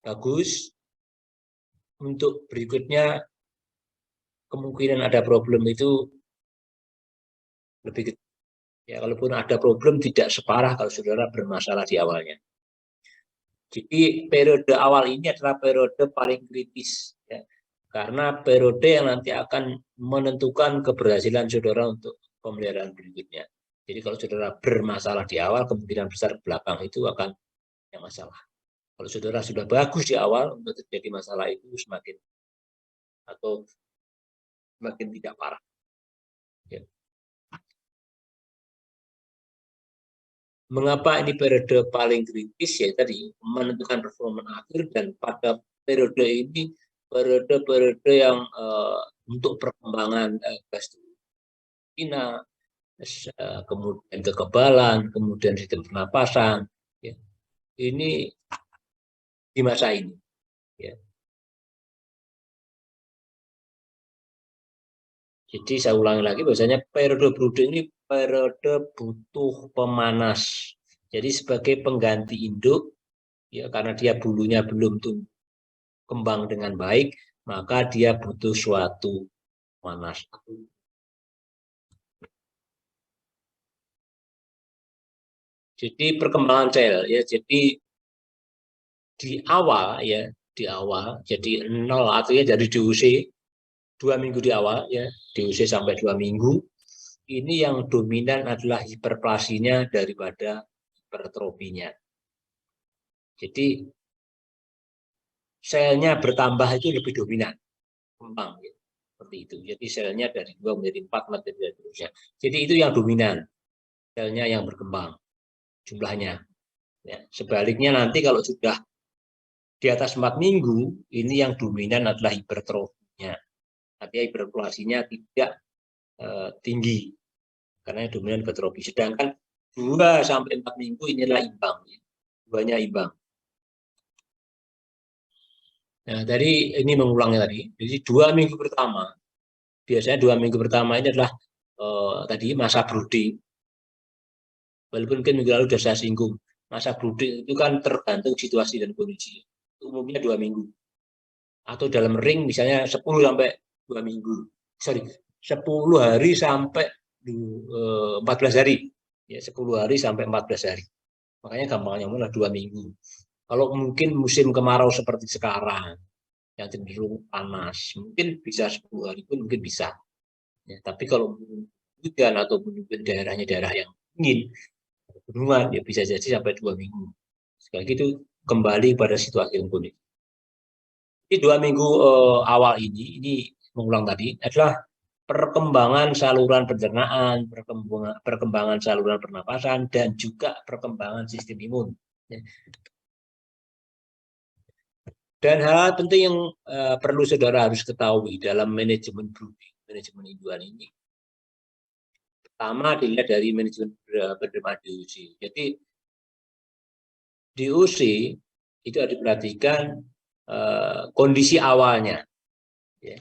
bagus. Untuk berikutnya kemungkinan ada problem itu lebih kecil. Ya, kalaupun ada problem tidak separah kalau saudara bermasalah di awalnya. Jadi periode awal ini adalah periode paling kritis, ya, karena periode yang nanti akan menentukan keberhasilan saudara untuk pemeliharaan berikutnya. Jadi kalau saudara bermasalah di awal, kemungkinan besar belakang itu akan yang masalah. Kalau saudara sudah bagus di awal, untuk terjadi masalah itu semakin tidak parah. Ya. Mengapa ini periode paling kritis? Ya tadi menentukan performa akhir, dan pada periode ini periode yang untuk perkembangan gas turbina, kemudian kekebalan, kemudian sistem pernapasan, ya. Ini di masa ini. Ya. Jadi saya ulangi lagi, bahwasanya periode brooding ini periode butuh pemanas. Jadi sebagai pengganti induk, ya, karena dia bulunya belum tumbuh kembang dengan baik, maka dia butuh suatu pemanas. Jadi perkembangan sel, ya, jadi di awal, ya, di awal, jadi 0 artinya dari DUC 2 minggu di awal, ya, DUC sampai 2 minggu, ini yang dominan adalah hiperplasinya daripada hipertrofinya. Jadi selnya bertambah itu lebih dominan, kembang, ya, seperti itu. Jadi selnya dari 2 menjadi 4 menjadi seterusnya. Jadi itu yang dominan, selnya yang berkembang jumlahnya. Ya. Sebaliknya nanti kalau sudah di atas 4 minggu, ini yang dominan adalah hipertrofinya. Artinya hiperplasinya tidak tinggi, karena yang dominan hipertrofi. Sedangkan 2 sampai 4 minggu inilah imbang. Duanya imbang. Nah, tadi ini mengulangnya tadi. Jadi 2 minggu pertama, biasanya 2 minggu pertama ini adalah tadi masa brooding. Walaupun mungkin minggu lalu sudah saya singgung, masa brooding itu kan tergantung situasi dan kondisi. Umumnya 2 minggu. Atau dalam ring misalnya 10 sampai 2 minggu. Sorry, 10 hari sampai 14 hari. Ya, 10 hari sampai 14 hari. Makanya gampangnya mulai 2 minggu. Kalau mungkin musim kemarau seperti sekarang, yang cenderung panas, mungkin bisa 10 hari pun mungkin bisa. Ya, tapi kalau hujan atau mungkin daerahnya daerah yang dingin, gunungan, ya bisa jadi sampai 2 minggu. Sekali itu kembali pada situasi dan kondisi. Di 2 minggu awal ini mengulang tadi, adalah perkembangan saluran pencernaan, perkembangan saluran pernapasan, dan juga perkembangan sistem imun. Dan hal penting yang perlu saudara harus ketahui dalam manajemen brooding, manajemen induan ini, pertama dilihat dari manajemen penerimaan DOC. Jadi DOC itu harus diperhatikan kondisi awalnya. Ya.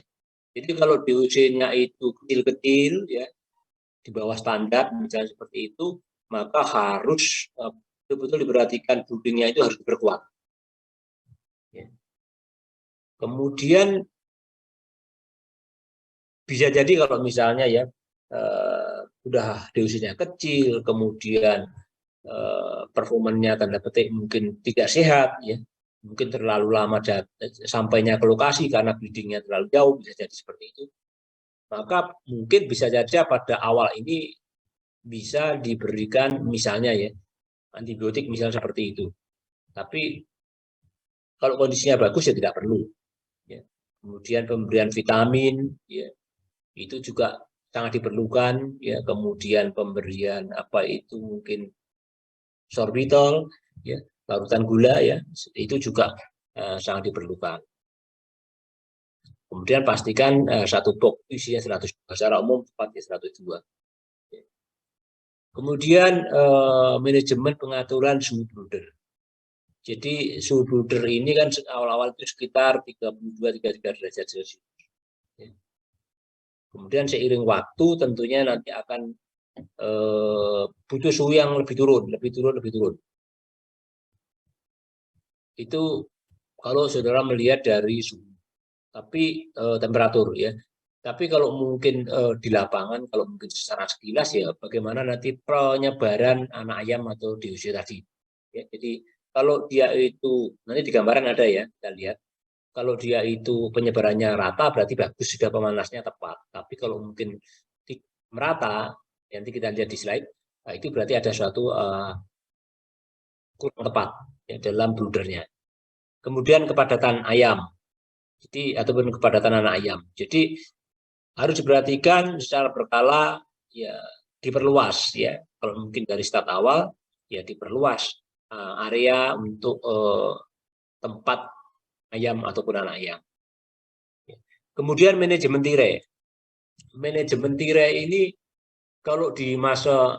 Jadi kalau DOC-nya itu kecil-kecil, ya, di bawah standar, misalnya seperti itu, maka harus betul-betul diperhatikan broodingnya itu harus diperkuat. Ya. Kemudian bisa jadi kalau misalnya ya udah DOC-nya kecil, kemudian performanya tanda petik mungkin tidak sehat, ya, mungkin terlalu lama sampainya ke lokasi karena breedingnya terlalu jauh, bisa jadi seperti itu. Maka mungkin bisa saja pada awal ini bisa diberikan misalnya ya antibiotik misalnya seperti itu. Tapi kalau kondisinya bagus ya tidak perlu. Ya. Kemudian pemberian vitamin, ya, itu juga sangat diperlukan. Ya. Kemudian pemberian apa itu mungkin sorbitol, ya, larutan gula, ya, itu juga sangat diperlukan. Kemudian pastikan satu box isinya 102, secara umum tempatnya 102. Kemudian manajemen pengaturan suhu brooder. Jadi suhu brooder ini kan awal-awal itu sekitar 32-33 derajat Celcius. Kemudian seiring waktu tentunya nanti akan butuh suhu yang lebih turun. Itu Kalau saudara melihat dari suhu, tapi temperatur ya. Tapi kalau mungkin di lapangan, kalau mungkin secara sekilas ya, bagaimana nanti penyebaran anak ayam atau diusir tadi. Ya, jadi kalau dia itu nanti di gambaran ada ya, kita lihat. Kalau dia itu penyebarannya rata, berarti bagus sudah pemanasnya tepat. Tapi kalau mungkin merata, nanti kita lihat di slide, nah itu berarti ada suatu kurang tepat ya, dalam broodernya. Kemudian kepadatan ayam, jadi ataupun kepadatan anak ayam. Jadi harus diperhatikan secara berkala, ya diperluas ya. Kalau mungkin dari start awal, ya diperluas area untuk tempat ayam ataupun anak ayam. Kemudian manajemen tirai. Manajemen tirai ini kalau di masa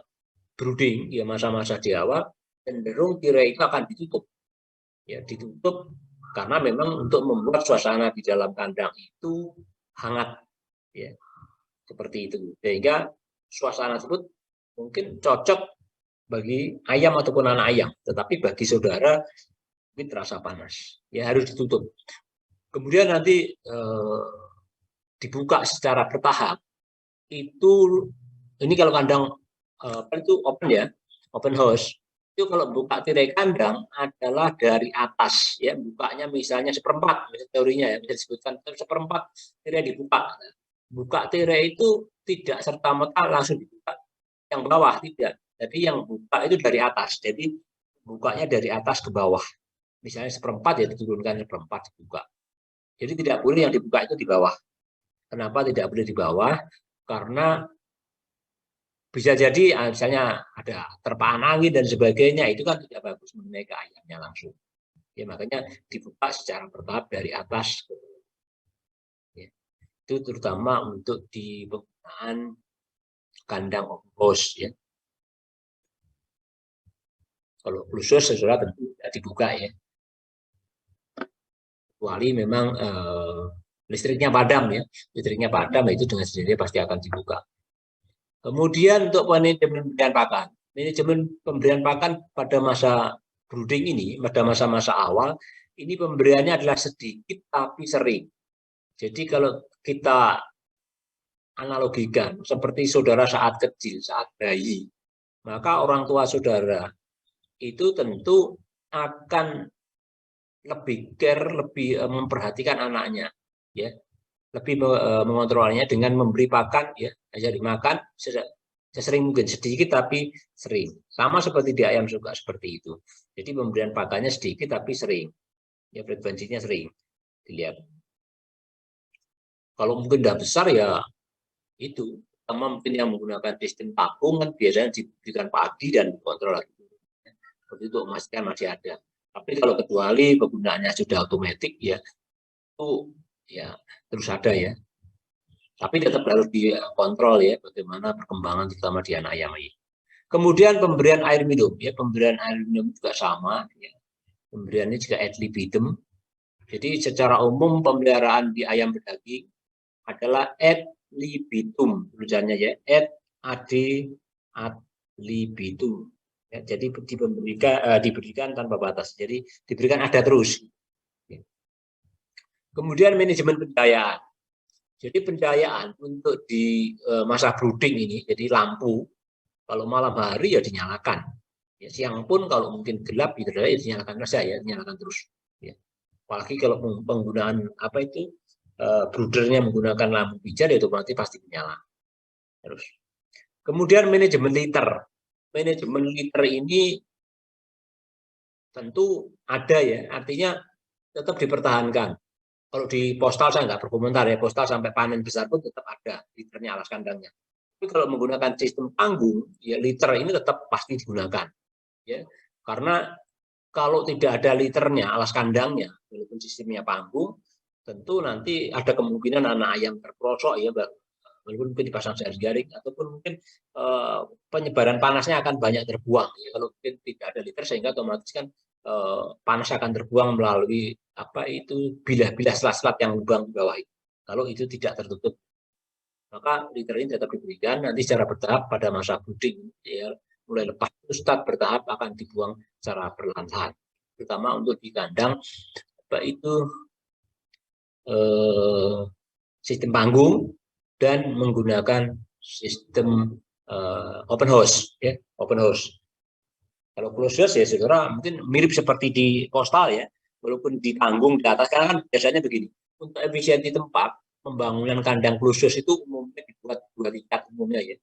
brooding, ya masa-masa di awal, cenderung tirai itu akan ditutup. Ya, ditutup karena memang untuk membuat suasana di dalam kandang itu hangat. Ya, seperti itu. Sehingga suasana tersebut mungkin cocok bagi ayam ataupun anak ayam. Tetapi bagi saudara, mungkin terasa panas. Ya, harus ditutup. Kemudian nanti dibuka secara bertahap. Itu ini kalau kandang itu open ya, open house. Itu kalau buka tirai kandang adalah dari atas ya, bukanya misalnya seperempat, teorinya ya bisa disebutkan seperempat tirai dibuka. Buka tirai itu tidak serta merta langsung dibuka yang bawah, tidak. Jadi yang buka itu dari atas. Jadi bukanya dari atas ke bawah. Misalnya seperempat ya diturunkan seperempat dibuka. Jadi tidak boleh yang dibuka itu di bawah. Kenapa tidak boleh di bawah? Karena bisa jadi misalnya ada terpaan angin dan sebagainya, itu kan tidak bagus mengenai ke ayamnya langsung. Ya, makanya dibuka secara bertahap dari atas. Ya, itu terutama untuk di penggunaan kandang house ya. Kalau khusus saudara tentu tidak dibuka ya. Kecuali memang listriknya padam ya. Listriknya padam itu dengan sendirinya pasti akan dibuka. Kemudian untuk manajemen pemberian pakan. Manajemen pemberian pakan pada masa brooding ini, pada masa-masa awal, ini pemberiannya adalah sedikit tapi sering. Jadi kalau kita analogikan seperti saudara saat kecil, saat bayi, maka orang tua saudara itu tentu akan lebih care, lebih memperhatikan anaknya, ya, lebih mengontrolnya dengan memberi pakan, ya, aja dimakan sesering mungkin, sedikit tapi sering. Sama seperti di ayam juga seperti itu. Jadi pemberian pakannya sedikit tapi sering, ya frekuensinya sering dilihat. Kalau mungkin udah besar ya itu, sama mungkin yang menggunakan sistem tabung kan biasanya diberikan pagi dan dikontrol lagi. Seperti itu memastikan masih ada. Tapi kalau kecuali penggunaannya sudah otomatis ya itu ya terus ada ya. Tapi tetap harus dikontrol ya bagaimana perkembangan terutama di anak ayam ini. Kemudian pemberian air minum ya, pemberian air minum juga sama ya. Pemberiannya juga ad libitum. Jadi secara umum pemeliharaan di ayam berdaging adalah ad libitum tulisannya ya, ad libitum. Ya, jadi diberikan tanpa batas. Jadi diberikan ada terus. Kemudian manajemen pencahayaan. Jadi pencahayaan untuk di masa brooding ini, jadi lampu kalau malam hari ya dinyalakan. Ya, siang pun kalau mungkin gelap gitu ya dinyalakan saja ya, dinyalakan terus. Ya. Apalagi kalau penggunaan apa itu broodernya menggunakan lampu pijar itu berarti pasti menyala. Terus. Kemudian manajemen liter. Manajemen liter ini tentu ada ya, artinya tetap dipertahankan. Kalau di postal saya nggak berkomentar ya, postal sampai panen besar pun tetap ada liternya alas kandangnya. Tapi kalau menggunakan sistem panggung, ya liter ini tetap pasti digunakan. Ya, karena kalau tidak ada liternya alas kandangnya, walaupun sistemnya panggung, tentu nanti ada kemungkinan anak ayam terperosok ya, walaupun mungkin dipasang jaring ataupun mungkin penyebaran panasnya akan banyak terbuang. Ya, kalau mungkin tidak ada liter sehingga otomatis kan panas akan terbuang melalui apa itu bilah-bilah selat-selat yang lubang di bawah itu. Kalau itu tidak tertutup, maka liter ini tetap diberikan nanti secara bertahap pada masa brooding. Ya, mulai lepas itu start bertahap akan dibuang secara perlahan-lahan. Terutama untuk di kandang apa itu sistem panggung dan menggunakan sistem open house, ya, open house. Kalau closed house ya saudara mungkin mirip seperti di postal ya, walaupun di panggung di atas kan biasanya begini. Untuk efisiensi tempat, pembangunan kandang closed house itu umumnya dibuat 2 tingkat umumnya ya.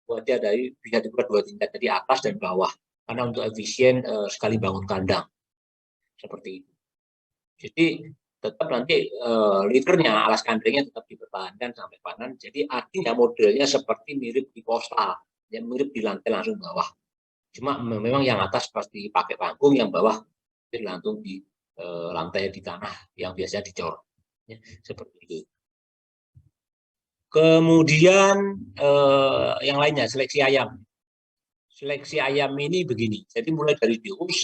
Buatnya bisa dibuat 2 tingkat, dari atas dan bawah. Karena untuk efisien sekali bangun kandang seperti itu. Jadi tetap nanti liternya, alas kandangnya tetap dipertahankan sampai panen. Jadi artinya modelnya seperti mirip di postal, yang mirip di lantai langsung bawah. Cuma memang yang atas pasti pakai panggung, yang bawah langsung di lantai di tanah yang biasanya dicor, ya, seperti itu. Kemudian yang lainnya seleksi ayam. Seleksi ayam ini begini, jadi mulai dari DOC,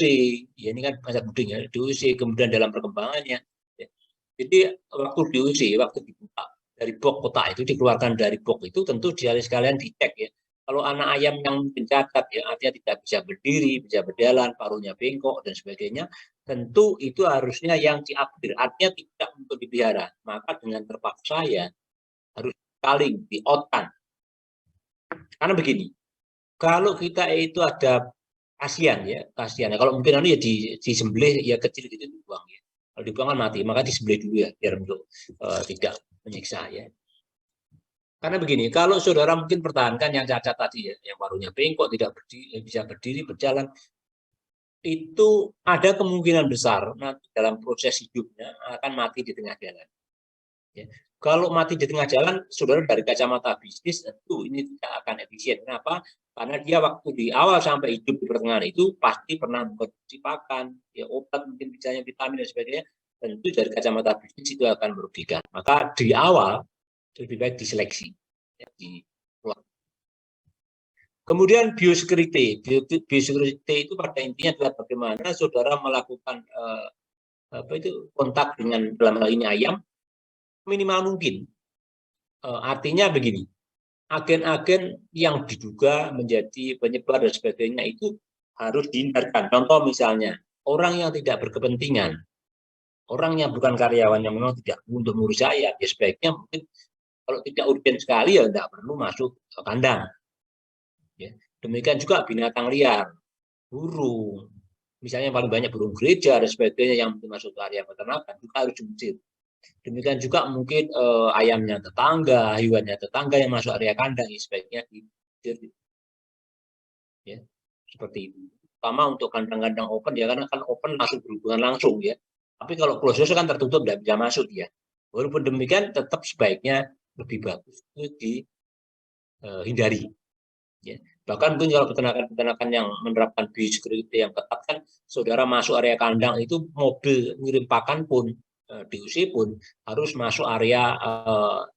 ya ini kan masa buding ya, DOC, kemudian dalam perkembangannya. Ya. Jadi waktu DOC, waktu dibuka dari box kotak itu, dikeluarkan dari box itu, tentu dia sekalian dicek ya. Kalau anak ayam yang mencatat ya, artinya tidak bisa berdiri, bisa berjalan, paruhnya bengkok dan sebagainya, tentu itu harusnya yang diupgrade, artinya tidak untuk dipelihara. Maka dengan terpaksa ya harus saling di-out-kan. Karena begini, kalau kita itu ada kasihan ya, kasihan. Kalau mungkin ya disembelih ya kecil gitu dibuang ya. Kalau dibuang kan mati, maka disembelih dulu ya biar untuk tidak menyiksa ya. Karena begini, kalau saudara mungkin pertahankan yang cacat tadi ya, yang paruhnya bengkok, tidak berdiri, bisa berdiri, berjalan, itu ada kemungkinan besar nanti dalam proses hidupnya akan mati di tengah jalan. Ya. Kalau mati di tengah jalan, saudara dari kacamata bisnis tentu ini tidak akan efisien. Kenapa? Karena dia waktu di awal sampai hidup di pertengahan itu pasti pernah mengkonsumsi pakan, ya obat, mungkin misalnya vitamin dan sebagainya. Tentu dari kacamata bisnis itu akan merugikan. Maka di awal lebih baik diseleksi. Ya, kemudian biosecurity. Biosecurity itu pada intinya adalah bagaimana saudara melakukan kontak dengan dalam hal ini ayam minimal mungkin. Artinya begini, agen-agen yang diduga menjadi penyebar dan sebagainya itu harus dihindarkan. Contoh misalnya, orang yang tidak berkepentingan, orang yang bukan karyawan yang memang tidak untuk mengurus saya, ya sebaiknya mungkin kalau tidak urgen sekali ya tidak perlu masuk ke kandang. Ya. Demikian juga binatang liar, burung, misalnya paling banyak burung gereja dan sebagainya yang masuk ke area peternakan juga harus diusir. Demikian juga mungkin ayamnya tetangga, hewannya tetangga yang masuk area kandang, ya, sebaiknya diusir. Ya, seperti itu. Pertama untuk kandang-kandang open ya, karena kan open masuk berhubungan langsung ya. Tapi kalau closed house kan tertutup, tidak bisa masuk ya. Walaupun demikian tetap sebaiknya lebih bagus itu dihindari. Ya. Bahkan mungkin kalau peternakan-peternakan yang menerapkan biosecurity yang ketat kan, saudara masuk area kandang itu mobil ngirim pakan pun DUC pun harus masuk area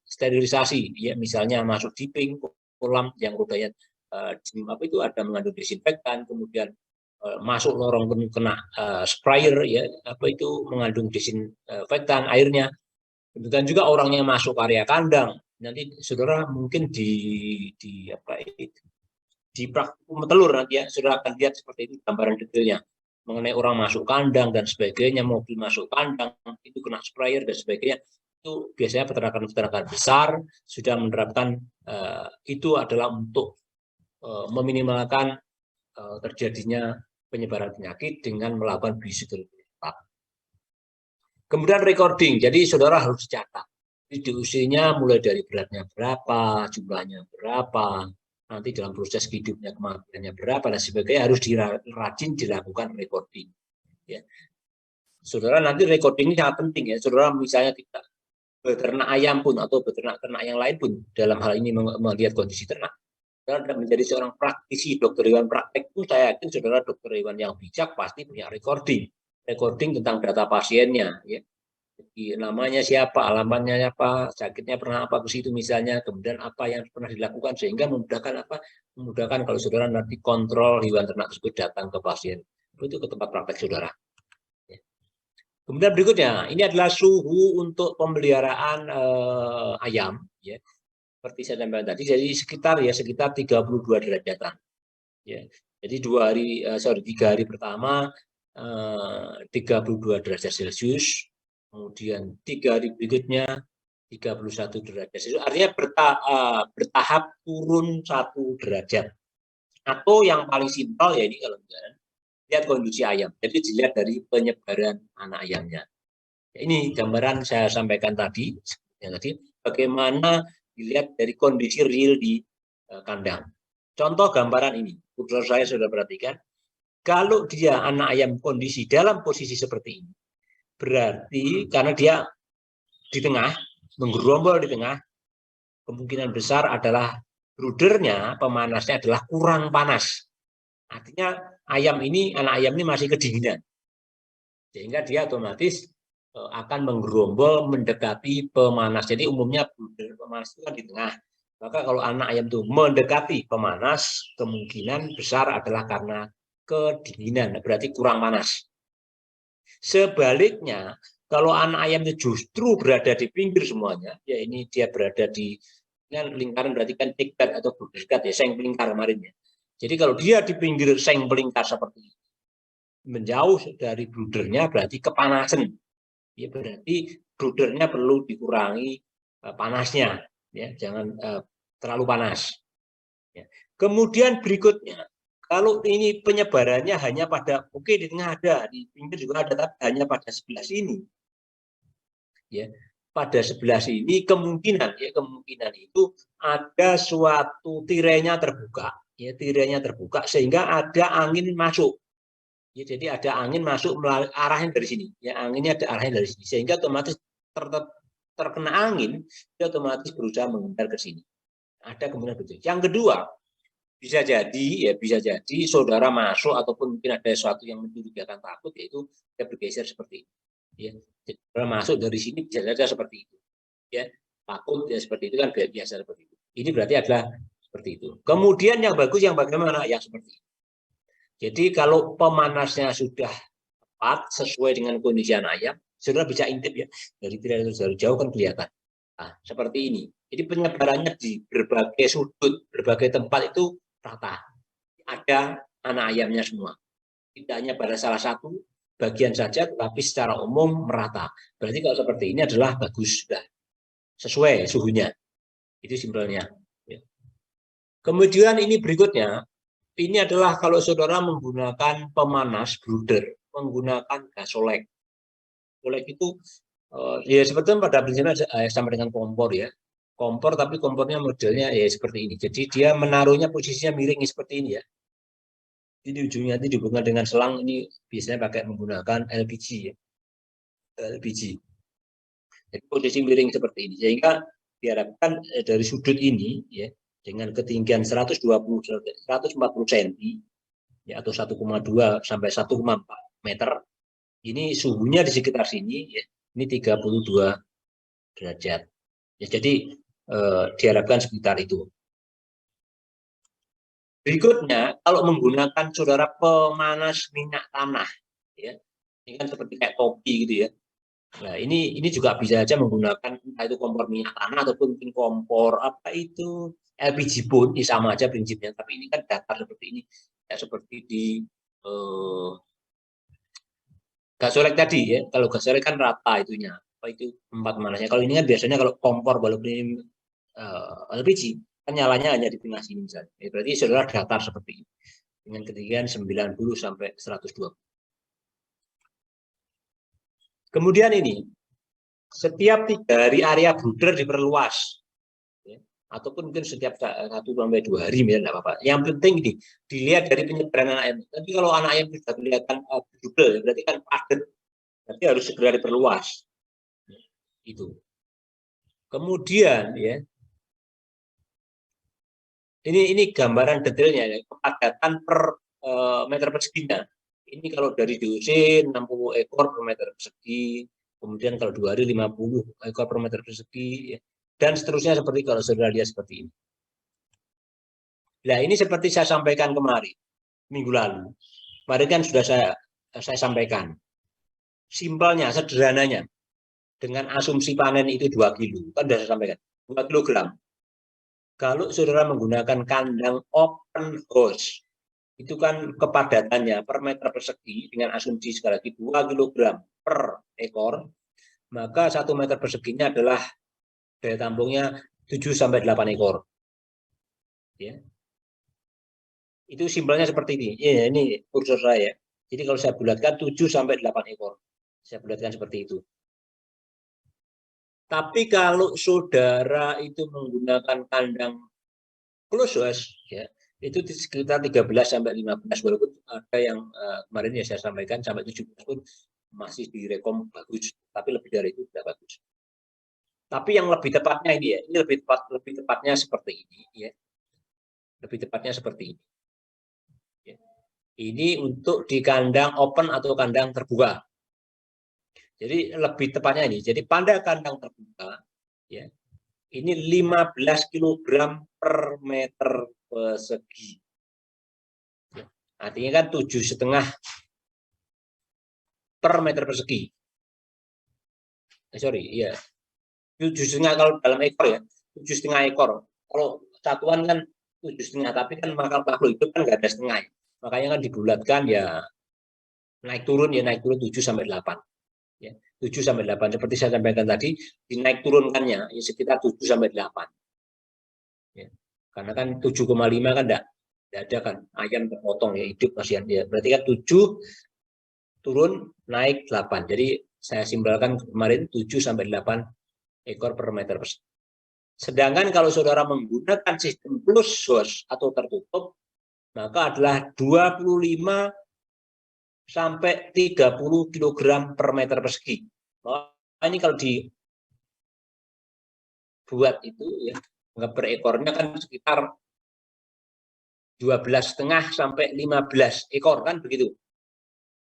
sterilisasi, ya misalnya masuk dipping, kolam yang rodanya apa itu ada mengandung desinfektan, kemudian masuk lorong kena sprayer ya apa itu mengandung desinfektan airnya. Demikian juga orang yang masuk area kandang, nanti saudara mungkin di apa itu di praktikum telur nanti ya, sudah akan lihat seperti itu gambaran detailnya mengenai orang masuk kandang dan sebagainya, mobil masuk kandang itu kena sprayer dan sebagainya. Itu biasanya peternakan-peternakan besar sudah menerapkan itu adalah untuk meminimalkan terjadinya penyebaran penyakit dengan melakukan biosecurity. Kemudian recording, jadi saudara harus catat usianya mulai dari beratnya berapa, jumlahnya berapa, nanti dalam proses hidupnya kematiannya berapa dan sebagainya harus rajin dilakukan recording. Ya. Saudara nanti recording ini sangat penting ya. Saudara misalnya tidak beternak ayam pun atau beternak-ternak yang lain pun dalam hal ini melihat kondisi ternak. Saudara menjadi seorang praktisi dokter hewan praktek pun saya yakin saudara dokter hewan yang bijak pasti punya recording tentang data pasiennya. Ya. Jadi, namanya siapa, alamatnya apa, sakitnya pernah apa ke situ misalnya, kemudian apa yang pernah dilakukan sehingga memudahkan apa? Memudahkan kalau saudara nanti kontrol hewan ternak tersebut datang ke pasien. Itu ke tempat praktek saudara. Kemudian berikutnya, ini adalah suhu untuk pemeliharaan ayam ya. Seperti saya sampaikan tadi, jadi sekitar 32 derajatan. Ya. Jadi 3 hari pertama 32 derajat Celcius, kemudian 3 hari berikutnya 31 derajat Celcius, artinya bertahap turun 1 derajat. Atau yang paling simpel ya ini kalau misalnya lihat kondisi ayam, jadi dilihat dari penyebaran anak ayamnya. Ini gambaran saya sampaikan tadi, bagaimana dilihat dari kondisi real di kandang. Contoh gambaran ini, saya sudah perhatikan, kalau dia anak ayam kondisi dalam posisi seperti ini, berarti karena dia di tengah, menggerombol di tengah, kemungkinan besar adalah broodernya, pemanasnya adalah kurang panas. Artinya ayam ini, anak ayam ini masih kedinginan. Sehingga dia otomatis akan menggerombol mendekati pemanas. Jadi umumnya brooder pemanas itu kan di tengah. Maka kalau anak ayam itu mendekati pemanas, kemungkinan besar adalah karena kedinginan, berarti kurang panas. Sebaliknya, kalau anak ayam itu justru berada di pinggir semuanya, ya ini dia berada di kan lingkaran, berarti kan tikbat atau berdekat ya, seng pelingkar kemarin ya. Jadi kalau dia di pinggir seng pelingkar seperti ini, menjauh dari broodernya berarti kepanasan. Ya berarti broodernya perlu dikurangi panasnya, ya jangan terlalu panas. Ya. Kemudian berikutnya, kalau ini penyebarannya hanya pada, oke di tengah ada, di pinggir juga ada, tapi hanya pada sebelah sini. Ya, pada sebelah sini kemungkinan itu ada suatu tirainya terbuka, ya tirainya terbuka sehingga ada angin masuk. Ya, jadi ada angin masuk melalui arahnya dari sini. Ya, anginnya ada arahnya dari sini sehingga otomatis terkena angin, dia otomatis berusaha menghindar ke sini. Ada kemungkinan begitu. Yang kedua, bisa jadi saudara masuk ataupun mungkin ada sesuatu yang mencurigakan takut, yaitu dia bergeser seperti ini. Ya, saudara masuk dari sini bisa saja seperti itu. Ya, takut ya seperti itu kan biasa seperti itu. Ini berarti adalah seperti itu. Kemudian yang bagus yang bagaimana? Yang seperti itu. Jadi kalau pemanasnya sudah tepat sesuai dengan kondisi anak ayam, saudara bisa intip ya dari tirai itu dari jauh kan kelihatan. Nah, seperti ini. Jadi penyebarannya di berbagai sudut, berbagai tempat itu rata. Ada anak ayamnya semua. Tidak hanya pada salah satu bagian saja, tetapi secara umum merata. Berarti kalau seperti ini adalah bagus, sudah sesuai suhunya. Itu simpelnya. Kemudian ini berikutnya, ini adalah kalau saudara menggunakan pemanas brooder, menggunakan gasolek. Gasolek itu ya sebetulnya pada prinsipnya sama dengan kompor ya. Kompor tapi kompornya modelnya ya seperti ini. Jadi dia menaruhnya posisinya miring seperti ini ya. Jadi ujungnya nanti dihubungkan dengan selang, ini biasanya pakai menggunakan LPG ya. LPG. Jadi posisi miring seperti ini. Sehingga diharapkan dari sudut ini ya dengan ketinggian 140 cm ya atau 1,2 sampai 1,4 meter. Ini suhunya di sekitar sini ya. Ini 32 derajat. Ya, jadi diharapkan sekitar itu. Berikutnya, kalau menggunakan saudara pemanas minyak tanah, ya, ini kan seperti kayak topi gitu ya. Nah, ini juga bisa saja menggunakan entah itu kompor minyak tanah ataupun mungkin kompor apa itu LPG pun, ini sama aja prinsipnya. Tapi ini kan datar seperti ini, ya seperti di gasolek tadi ya. Kalau gasolek kan rata itunya, apa itu tempat manasnya. Kalau ini kan biasanya kalau kompor walaupun ini LPG kan nyalanya hanya di tengah sini misalnya. Ya, berarti saudara datar seperti ini dengan ketinggian 90 sampai 120. Kemudian ini setiap 3 hari area brooder diperluas, ya, ataupun mungkin setiap 1-2 hari ya tidak apa-apa. Yang penting ini dilihat dari penyebaran anak ayam. Tapi kalau anak ayam sudah kelihatan brooder, berarti kan padat, berarti harus segera diperluas. Itu. Kemudian ya, ini gambaran detailnya ya, kepadatan per meter perseginya. Ini kalau dari DOC 60 ekor per meter persegi, kemudian kalau 2 hari 50 ekor per meter persegi, ya. Dan seterusnya seperti kalau saudara lihat seperti ini. Nah ini seperti saya sampaikan kemarin, minggu lalu. Kemarin kan sudah saya sampaikan. Simpelnya, sederhananya, dengan asumsi panen itu 2 kilo, kan sudah saya sampaikan, 2 kilogram. Kalau saudara menggunakan kandang open house, itu kan kepadatannya per meter persegi dengan asumsi sekali lagi 2 kg per ekor, maka 1 meter perseginya adalah daya tampungnya 7-8 ekor. Ya. Itu simpelnya seperti ini. Ya, ini kursor saya. Jadi kalau saya bulatkan 7-8 ekor. Saya bulatkan seperti itu. Tapi kalau saudara itu menggunakan kandang close house, ya, itu sekitar 13-15, walaupun ada yang kemarin ya saya sampaikan sampai 17 pun masih direkom bagus, tapi lebih dari itu tidak bagus. Tapi yang lebih tepatnya ini ya, ini lebih tepatnya seperti ini ya. Lebih tepatnya seperti ini. Ya. Ini untuk di kandang open atau kandang terbuka. Jadi lebih tepatnya ini. Jadi pada kandang terbuka ya. Ini 15 kg per meter persegi. Artinya kan 7,5 per meter persegi. Sorry, iya. 7,5 kalau dalam ekor ya. 7,5 ekor. Kalau satuan kan 7,5, tapi kan makhluk hidup kan nggak ada setengah. Makanya kan dibulatkan ya naik turun 7-8. Ya, 7-8 seperti saya sampaikan tadi, dinaik turunkannya ya sekitar 7-8. Ya. Karena kan 7,5 kan enggak ada kan ayam terpotong ya hidup masih ya. Berarti kan 7 turun naik 8. Jadi saya simpulkan kemarin 7-8 ekor per meter persegi. Sedangkan kalau saudara menggunakan sistem closed house atau tertutup, maka adalah 25 sampai 30 kg per meter persegi. Nah, ini kalau dibuat itu ya, per ekornya kan sekitar 12,5 sampai 15 ekor kan begitu.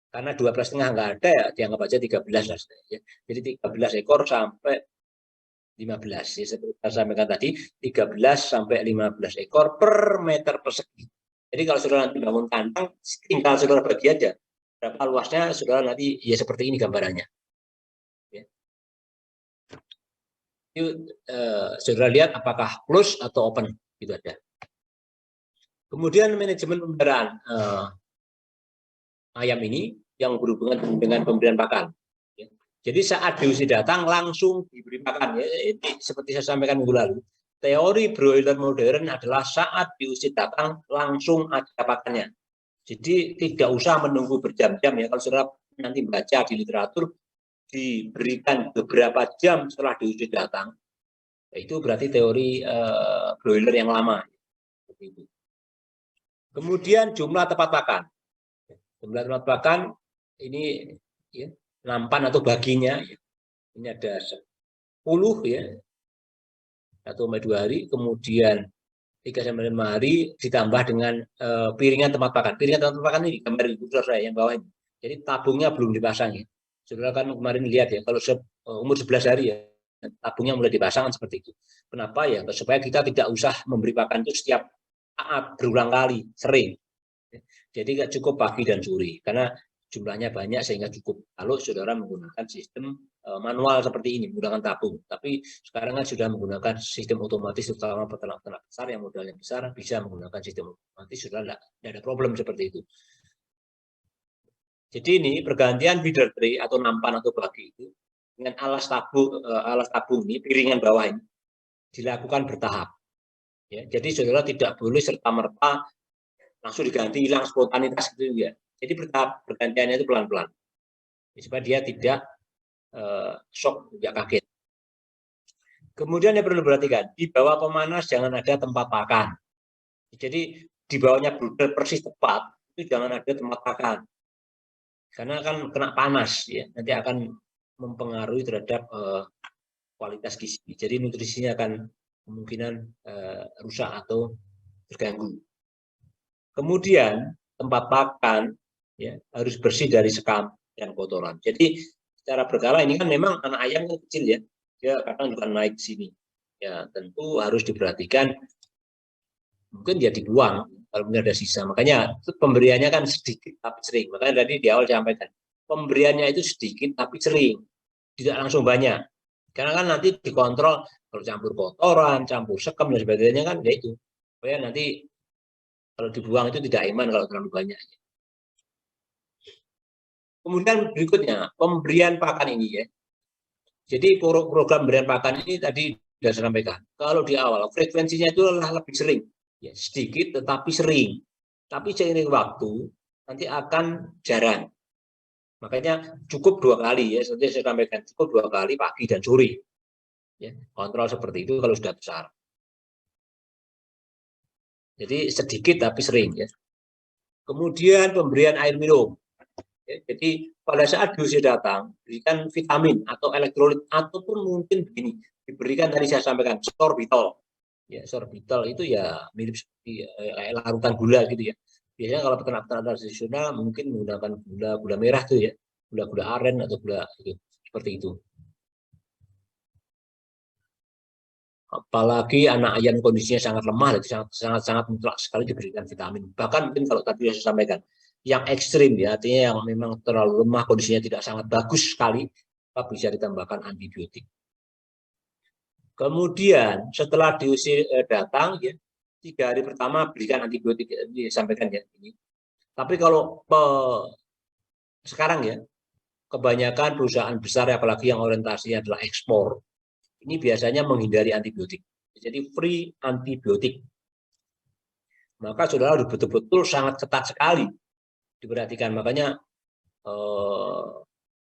Karena 12,5 nggak ada ya, dianggap aja 13 lah. Ya. Jadi 13 ekor sampai 15. Ya, seperti saya sampaikan tadi, 13 sampai 15 ekor per meter persegi. Jadi kalau saudara nanti bangun kandang, tinggal saudara bagi aja. Berapa luasnya, saudara nanti ya seperti ini gambarannya. Ya. Itu saudara lihat apakah close atau open, gitu aja. Kemudian manajemen pemeliharaan ayam ini yang berhubungan dengan pemberian pakan. Ya. Jadi saat BUC datang langsung diberi pakan. Ya. Ini seperti saya sampaikan minggu lalu. Teori broiler modern adalah saat BUC datang langsung ada pakannya. Jadi tidak usah menunggu berjam-jam ya. Kalau saudara nanti baca di literatur diberikan beberapa jam setelah BUC datang, itu berarti teori broiler yang lama. Kemudian jumlah tempat pakan. Jumlah tempat pakan ini ya, nampan atau baginya ya. Ini ada 10 ya. 1-2 hari, kemudian 3-5 hari ditambah dengan piringan tempat pakan. Piringan tempat pakan ini gambar di kursor saya yang bawah ini. Jadi tabungnya belum dipasang ya. Saudara kan kemarin lihat ya, kalau umur 11 hari ya, tabungnya mulai dipasang seperti itu. Kenapa ya? Supaya kita tidak usah memberi pakan itu setiap saat berulang kali, sering. Jadi nggak cukup pagi dan sore, karena jumlahnya banyak sehingga cukup. Kalau saudara menggunakan sistem manual seperti ini, menggunakan tabung. Tapi sekarang kan sudah menggunakan sistem otomatis, terutama peternak-peternak besar yang modalnya besar, bisa menggunakan sistem otomatis, sudah tidak ada problem seperti itu. Jadi ini pergantian feeder tray atau nampan atau bagi itu dengan alas tabung ini, piringan bawah ini, dilakukan bertahap. Ya, jadi saudara tidak boleh serta-merta langsung diganti hilang spontanitas gitu ya. Jadi bertahap pergantiannya itu pelan-pelan supaya dia tidak shock, tidak kaget. Kemudian yang perlu diperhatikan, di bawah pemanas jangan ada tempat pakan. Jadi di bawahnya brooder persis tepat itu jangan ada tempat pakan, karena akan kena panas ya, nanti akan mempengaruhi terhadap kualitas gizi. Jadi nutrisinya akan kemungkinan rusak atau terganggu. Kemudian tempat pakan ya, harus bersih dari sekam dan kotoran. Jadi secara berkala ini kan memang anak ayam yang kecil ya, dia kadang juga naik sini. Ya tentu harus diperhatikan. Mungkin dia dibuang kalau ada sisa. Makanya pemberiannya kan sedikit tapi sering. Makanya tadi di awal saya sampaikan pemberiannya itu sedikit tapi sering, tidak langsung banyak. Karena kan nanti dikontrol kalau campur kotoran, campur sekam dan sebagainya kan ya itu. Supaya nanti Kalau dibuang itu tidak aman kalau terlalu banyak. Kemudian berikutnya, pemberian pakan ini ya. Jadi program pemberian pakan ini tadi sudah saya sampaikan. Kalau di awal frekuensinya itu lebih sering, ya, sedikit tetapi sering. Tapi seiring waktu nanti akan jarang. Makanya cukup 2 kali ya, seperti saya sampaikan, cukup 2 kali pagi dan sore. Ya, kontrol seperti itu kalau sudah besar. Jadi sedikit tapi sering ya. Kemudian pemberian air minum. Ya, jadi pada saat dosis datang, berikan vitamin atau elektrolit ataupun mungkin begini, diberikan tadi saya sampaikan sorbitol. Ya, sorbitol itu ya mirip seperti larutan gula gitu ya. Biasanya kalau peternak-peternak tradisional mungkin menggunakan gula merah tuh ya, gula aren atau gula gitu, seperti itu. Apalagi anak ayam kondisinya sangat lemah, jadi sangat mutlak sekali diberikan vitamin. Bahkan mungkin kalau tadi saya sampaikan, yang ekstrim ya, artinya yang memang terlalu lemah, kondisinya tidak sangat bagus sekali, bisa ditambahkan antibiotik. Kemudian setelah diusir datang, ya, 3 hari pertama berikan antibiotik, disampaikan ya ini. Tapi kalau sekarang ya, kebanyakan perusahaan besar, apalagi yang orientasinya adalah ekspor, ini biasanya menghindari antibiotik. Jadi free antibiotik. Maka saudara harus betul-betul sangat ketat sekali diperhatikan. Makanya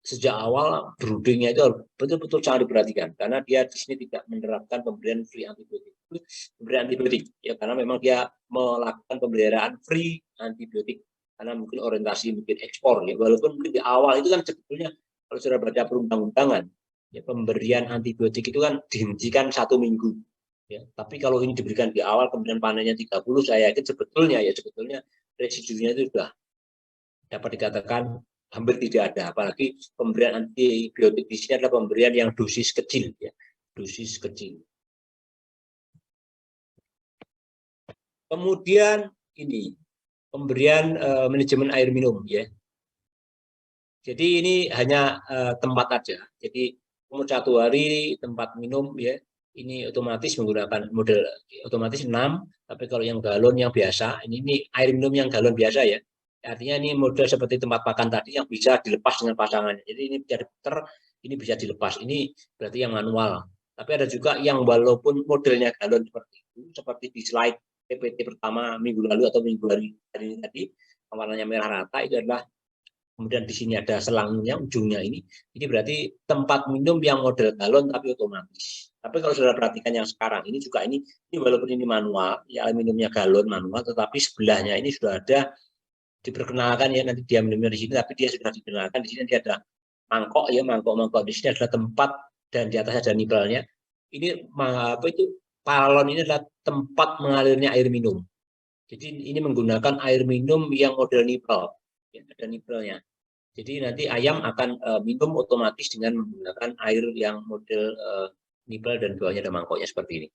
sejak awal broodingnya itu betul-betul sangat diperhatikan karena dia di sini tidak menerapkan pemberian free antibiotik. Pemberian antibiotik ya karena memang dia melakukan pemeliharaan free antibiotik karena mungkin orientasi mungkin ekspor ya, walaupun mungkin di awal itu kan sebetulnya kalau sudah baca perundang-undangan ya pemberian antibiotik itu kan dihentikan 1 minggu ya, tapi kalau ini diberikan di awal kemudian panennya 30, saya yakin sebetulnya residunya itu sudah dapat dikatakan hampir tidak ada. Apalagi pemberian antibiotik di sini adalah pemberian yang dosis kecil ya, dosis kecil. Kemudian ini pemberian manajemen air minum ya. Jadi ini hanya tempat aja. Jadi umur 1 hari tempat minum ya. Ini otomatis menggunakan model otomatis 6, tapi kalau yang galon yang biasa, ini air minum yang galon biasa ya. Artinya ini model seperti tempat makan tadi yang bisa dilepas dengan pasangannya. Jadi ini bisa diputar, ini bisa dilepas. Ini berarti yang manual. Tapi ada juga yang walaupun modelnya galon seperti itu, seperti di slide PPT pertama minggu lalu atau minggu hari ini tadi, warnanya merah rata itu adalah, kemudian di sini ada selangnya ujungnya ini berarti tempat minum yang model galon tapi otomatis. Tapi kalau sudah perhatikan yang sekarang ini juga ini walaupun ini manual, ya minumnya galon manual, tetapi sebelahnya ini sudah ada diperkenalkan ya, nanti dia minumnya di sini, tapi dia sudah dikenalkan di sini dia ada mangkok ya, mangkok di sini adalah tempat dan di atas ada nipelnya. Ini apa itu paralon ini adalah tempat mengalirnya air minum. Jadi ini menggunakan air minum yang model nipel, ya, ada nipelnya. Jadi nanti ayam akan minum otomatis dengan menggunakan air yang model nipel dan bawahnya ada mangkoknya seperti ini.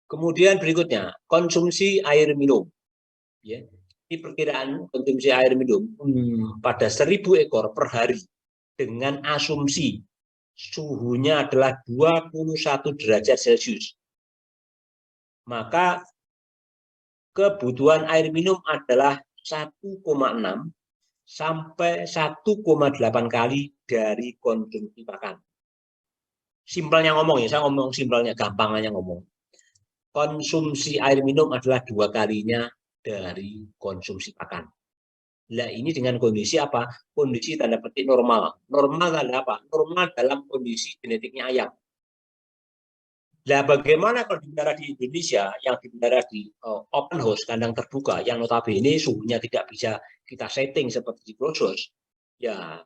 Kemudian berikutnya konsumsi air minum. Ya, ini perkiraan konsumsi air minum pada 1000 ekor per hari dengan asumsi suhunya adalah 21 derajat Celcius. Maka kebutuhan air minum adalah 1,6 sampai 1,8 kali dari konsumsi pakan. Simpelnya ngomong ya, saya ngomong simpelnya, gampangnya ngomong. Konsumsi air minum adalah 2 kalinya dari konsumsi pakan. Nah ini dengan kondisi apa? Kondisi tanda petik normal. Normal adalah apa? Normal dalam kondisi genetiknya ayam. Nah bagaimana kalau dipelihara di Indonesia yang dipelihara di open house, kandang terbuka, yang notabene suhunya tidak bisa kita setting seperti di closed house, ya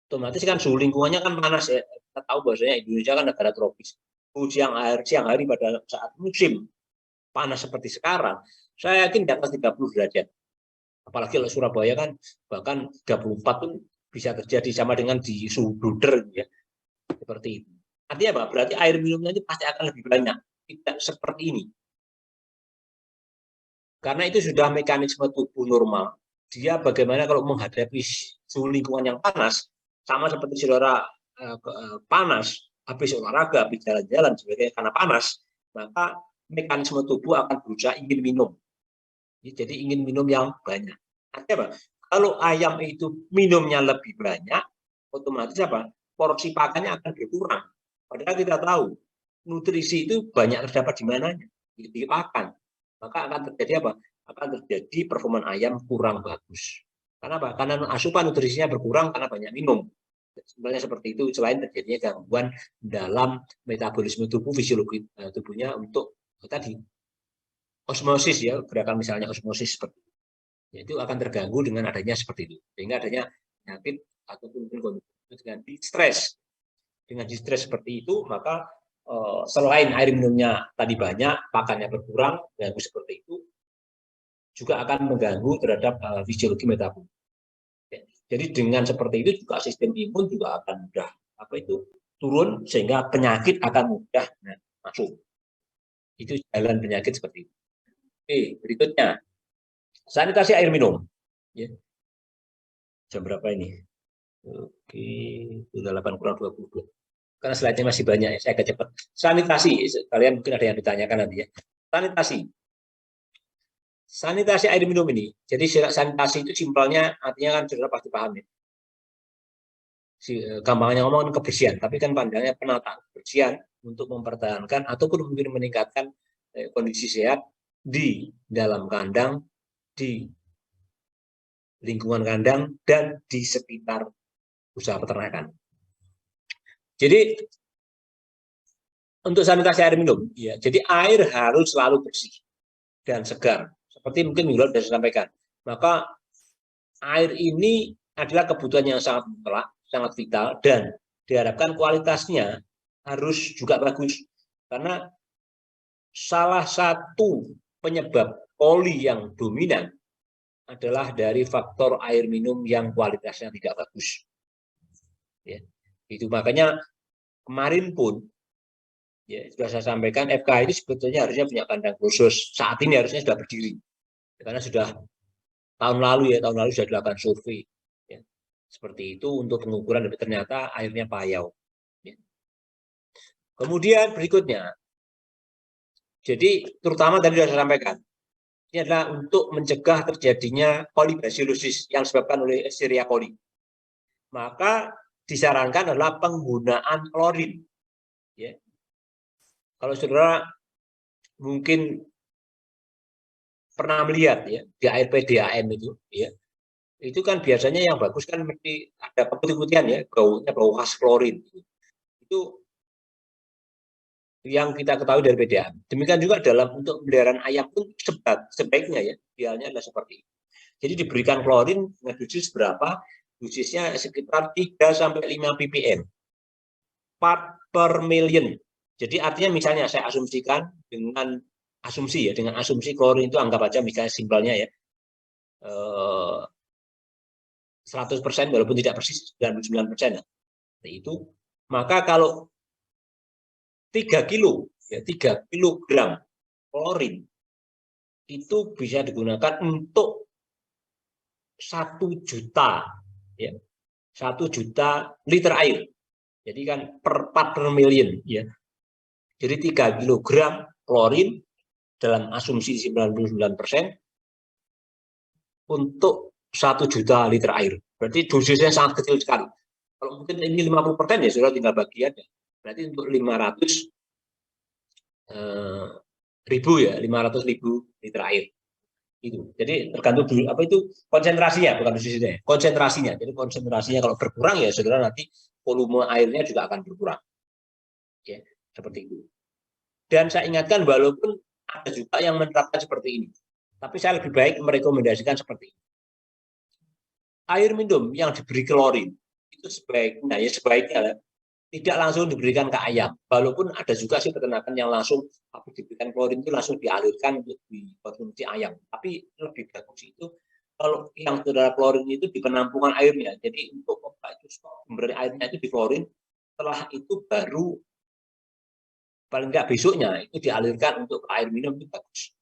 otomatis kan suhu lingkungannya kan panas ya. Kita tahu bahwasanya Indonesia kan negara tropis. Siang hari pada saat musim panas seperti sekarang, saya yakin di atas 30 derajat. Apalagi kalau Surabaya kan bahkan 34 pun bisa terjadi sama dengan di suhu bruder ya. Seperti itu. Artinya apa? Berarti air minumnya itu pasti akan lebih banyak. Tidak seperti ini. Karena itu sudah mekanisme tubuh normal. Dia bagaimana kalau menghadapi suhu lingkungan yang panas, sama seperti saudara panas, habis olahraga, habis jalan-jalan sebagainya karena panas, maka mekanisme tubuh akan berusaha ingin minum. Jadi ingin minum yang banyak. Artinya apa? Kalau ayam itu minumnya lebih banyak, otomatis apa? Porsi pakannya akan berkurang. Padahal kita tahu nutrisi itu banyak terdapat di mananya? Di pakan. Maka akan terjadi apa? Akan terjadi performa ayam kurang bagus. Karena apa? Karena asupan nutrisinya berkurang karena banyak minum. Sebenarnya seperti itu, selain terjadinya gangguan dalam metabolisme tubuh, fisiologi tubuhnya untuk tadi osmosis ya, gerakan misalnya osmosis seperti itu. Itu akan terganggu dengan adanya seperti itu. Sehingga adanya penyakit ataupun kondisi dengan distres. Dengan distres seperti itu, maka selain air minumnya tadi banyak, pakannya berkurang, ganggu seperti itu, juga akan mengganggu terhadap fisiologi metabolisme. Jadi dengan seperti itu juga sistem imun juga akan mudah turun sehingga penyakit akan mudah masuk. Itu jalan penyakit seperti itu. Oke, berikutnya sanitasi air minum. Ya. Jam berapa ini? Oke, sudah 8 kurang 22. Karena slide-nya masih banyak, ya, saya agak cepat. Sanitasi, kalian mungkin ada yang ditanyakan nanti ya. Sanitasi. Sanitasi air minum ini, jadi sanitasi itu simpelnya artinya kan sudah pasti paham ya. Gampangnya ngomong kebersihan, tapi kan pandangnya penataan kebersihan untuk mempertahankan ataupun mungkin meningkatkan kondisi sehat di dalam kandang, di lingkungan kandang, dan di sekitar usaha peternakan. Jadi untuk sanitasi air minum, ya, jadi air harus selalu bersih dan segar. Seperti mungkin Minggu lalu sudah saya sampaikan. Maka air ini adalah kebutuhan yang sangat mutlak, sangat vital, dan diharapkan kualitasnya harus juga bagus. Karena salah satu penyebab poli yang dominan adalah dari faktor air minum yang kualitasnya tidak bagus. Ya, itu makanya kemarin pun ya, sudah saya sampaikan FK itu sebetulnya harusnya punya kandang khusus. Saat ini harusnya sudah berdiri. Karena sudah tahun lalu sudah dilakukan survei. Ya. Seperti itu untuk pengukuran, tapi ternyata airnya payau. Ya. Kemudian berikutnya, jadi terutama tadi sudah saya sampaikan, ini adalah untuk mencegah terjadinya kolibasilosis yang disebabkan oleh Escherichia coli. Maka disarankan adalah penggunaan klorin. Ya. Kalau saudara mungkin pernah melihat ya di air PDAM itu kan biasanya yang bagus kan mesti ada putih-putihan ya, baunya bau khas klorin. Itu yang kita ketahui dari PDAM. Demikian juga dalam untuk pemeliharaan ayam pun sebaiknya ya, idealnya adalah seperti itu. Jadi diberikan klorin dengan dosis berapa? Dosisnya sekitar 3 sampai 5 ppm. Part per million. Jadi artinya misalnya saya asumsikan dengan asumsi klorin itu anggap aja misalnya simpelnya ya 100% walaupun tidak persis 99% itu, maka kalau 3 kilogram klorin itu bisa digunakan untuk 1 juta ya, 1 juta liter air. Jadi kan per part per million ya. Jadi 3 kilogram klorin dalam asumsi 99% untuk 1 juta liter air. Berarti dosisnya sangat kecil sekali. Kalau mungkin ini 50% ya sudah tinggal bagi aja. Berarti untuk 500 ribu liter air. Itu. Jadi tergantung apa itu konsentrasinya, bukan dosisnya. Konsentrasinya. Jadi konsentrasinya kalau berkurang ya saudara nanti volume airnya juga akan berkurang. Ya, seperti itu. Dan saya ingatkan walaupun ada juga yang menerapkan seperti ini. Tapi saya lebih baik merekomendasikan seperti ini. Air minum yang diberi klorin itu sebaiknya tidak langsung diberikan ke ayam. Walaupun ada juga sih peternakan yang langsung diberikan klorin itu langsung dialirkan untuk dikonsumsi ayam. Tapi lebih bagus itu kalau yang saudara klorin itu di penampungan airnya. Jadi untuk memberi airnya itu di klorin, setelah itu baru paling tidak besoknya itu dialirkan untuk air minum itu bagus.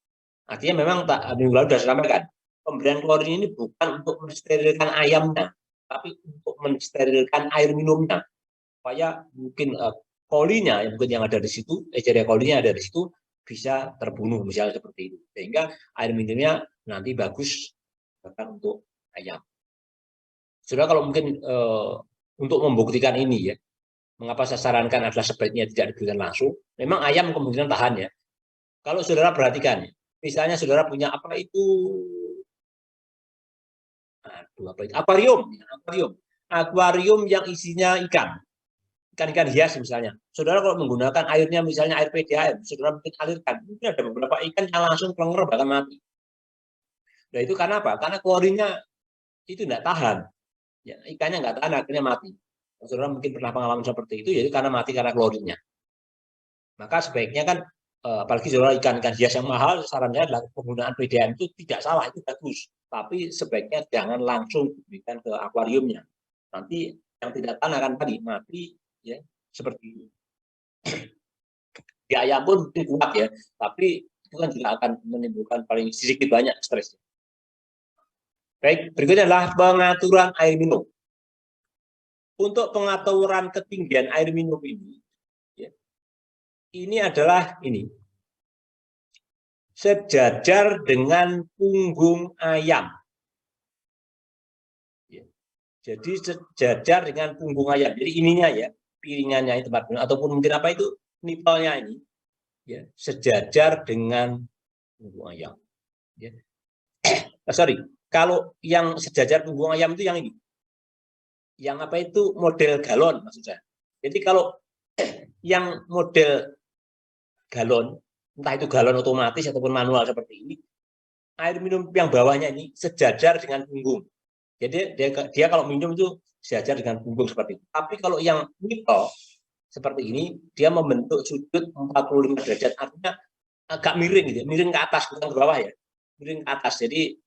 Artinya memang minggu lalu sudah sampaikan, pemberian klorin ini bukan untuk mensterilkan ayamnya, tapi untuk mensterilkan air minumnya. Supaya mungkin kolinya mungkin yang ada di situ, Escherichia colinya ada di situ, bisa terbunuh, misalnya seperti itu. Sehingga air minumnya nanti bagus bahkan untuk ayam. Sudah kalau mungkin untuk membuktikan ini ya, mengapa saya sarankan adalah sebaiknya tidak diberikan langsung. Memang ayam kemungkinan tahan ya. Kalau saudara perhatikan, misalnya saudara punya apa itu, akuarium yang isinya ikan hias misalnya. Saudara kalau menggunakan airnya misalnya air PDAM, saudara mungkin alirkan, mungkin ada beberapa ikan yang langsung kelenger bahkan mati. Nah itu karena apa? Karena klorinnya itu tidak tahan. Ya, ikannya nggak tahan akhirnya mati. Saudara mungkin pernah pengalaman seperti itu, yaitu karena mati karena klorinnya. Maka sebaiknya kan, apalagi saudara ikan-ikan hias yang mahal, sarannya adalah penggunaan PDAM itu tidak salah, itu bagus. Tapi sebaiknya jangan langsung diberikan ke akuariumnya. Nanti yang tidak tahan akan tadi mati, ya seperti ini. Di ayam pun mungkin kuat ya, tapi itu kan juga akan menimbulkan paling sedikit banyak stres. Baik, berikutnya adalah pengaturan air minum. Untuk pengaturan ketinggian air minum ini, ya, ini adalah ini sejajar dengan punggung ayam. Ya. Jadi sejajar dengan punggung ayam. Jadi ininya ya, piringannya itu tempat minum, ataupun mungkin apa itu nipelnya ini, ya, sejajar dengan punggung ayam. Ya. Sorry, kalau yang sejajar punggung ayam itu yang ini. Yang apa itu model galon maksud saya. Jadi kalau yang model galon, entah itu galon otomatis ataupun manual seperti ini, air minum yang bawahnya ini sejajar dengan punggung. Jadi dia kalau minum itu sejajar dengan punggung seperti itu. Tapi kalau yang nipel seperti ini, dia membentuk sudut 45 derajat, artinya agak miring gitu, miring ke atas bukan ke bawah ya, miring ke atas. Jadi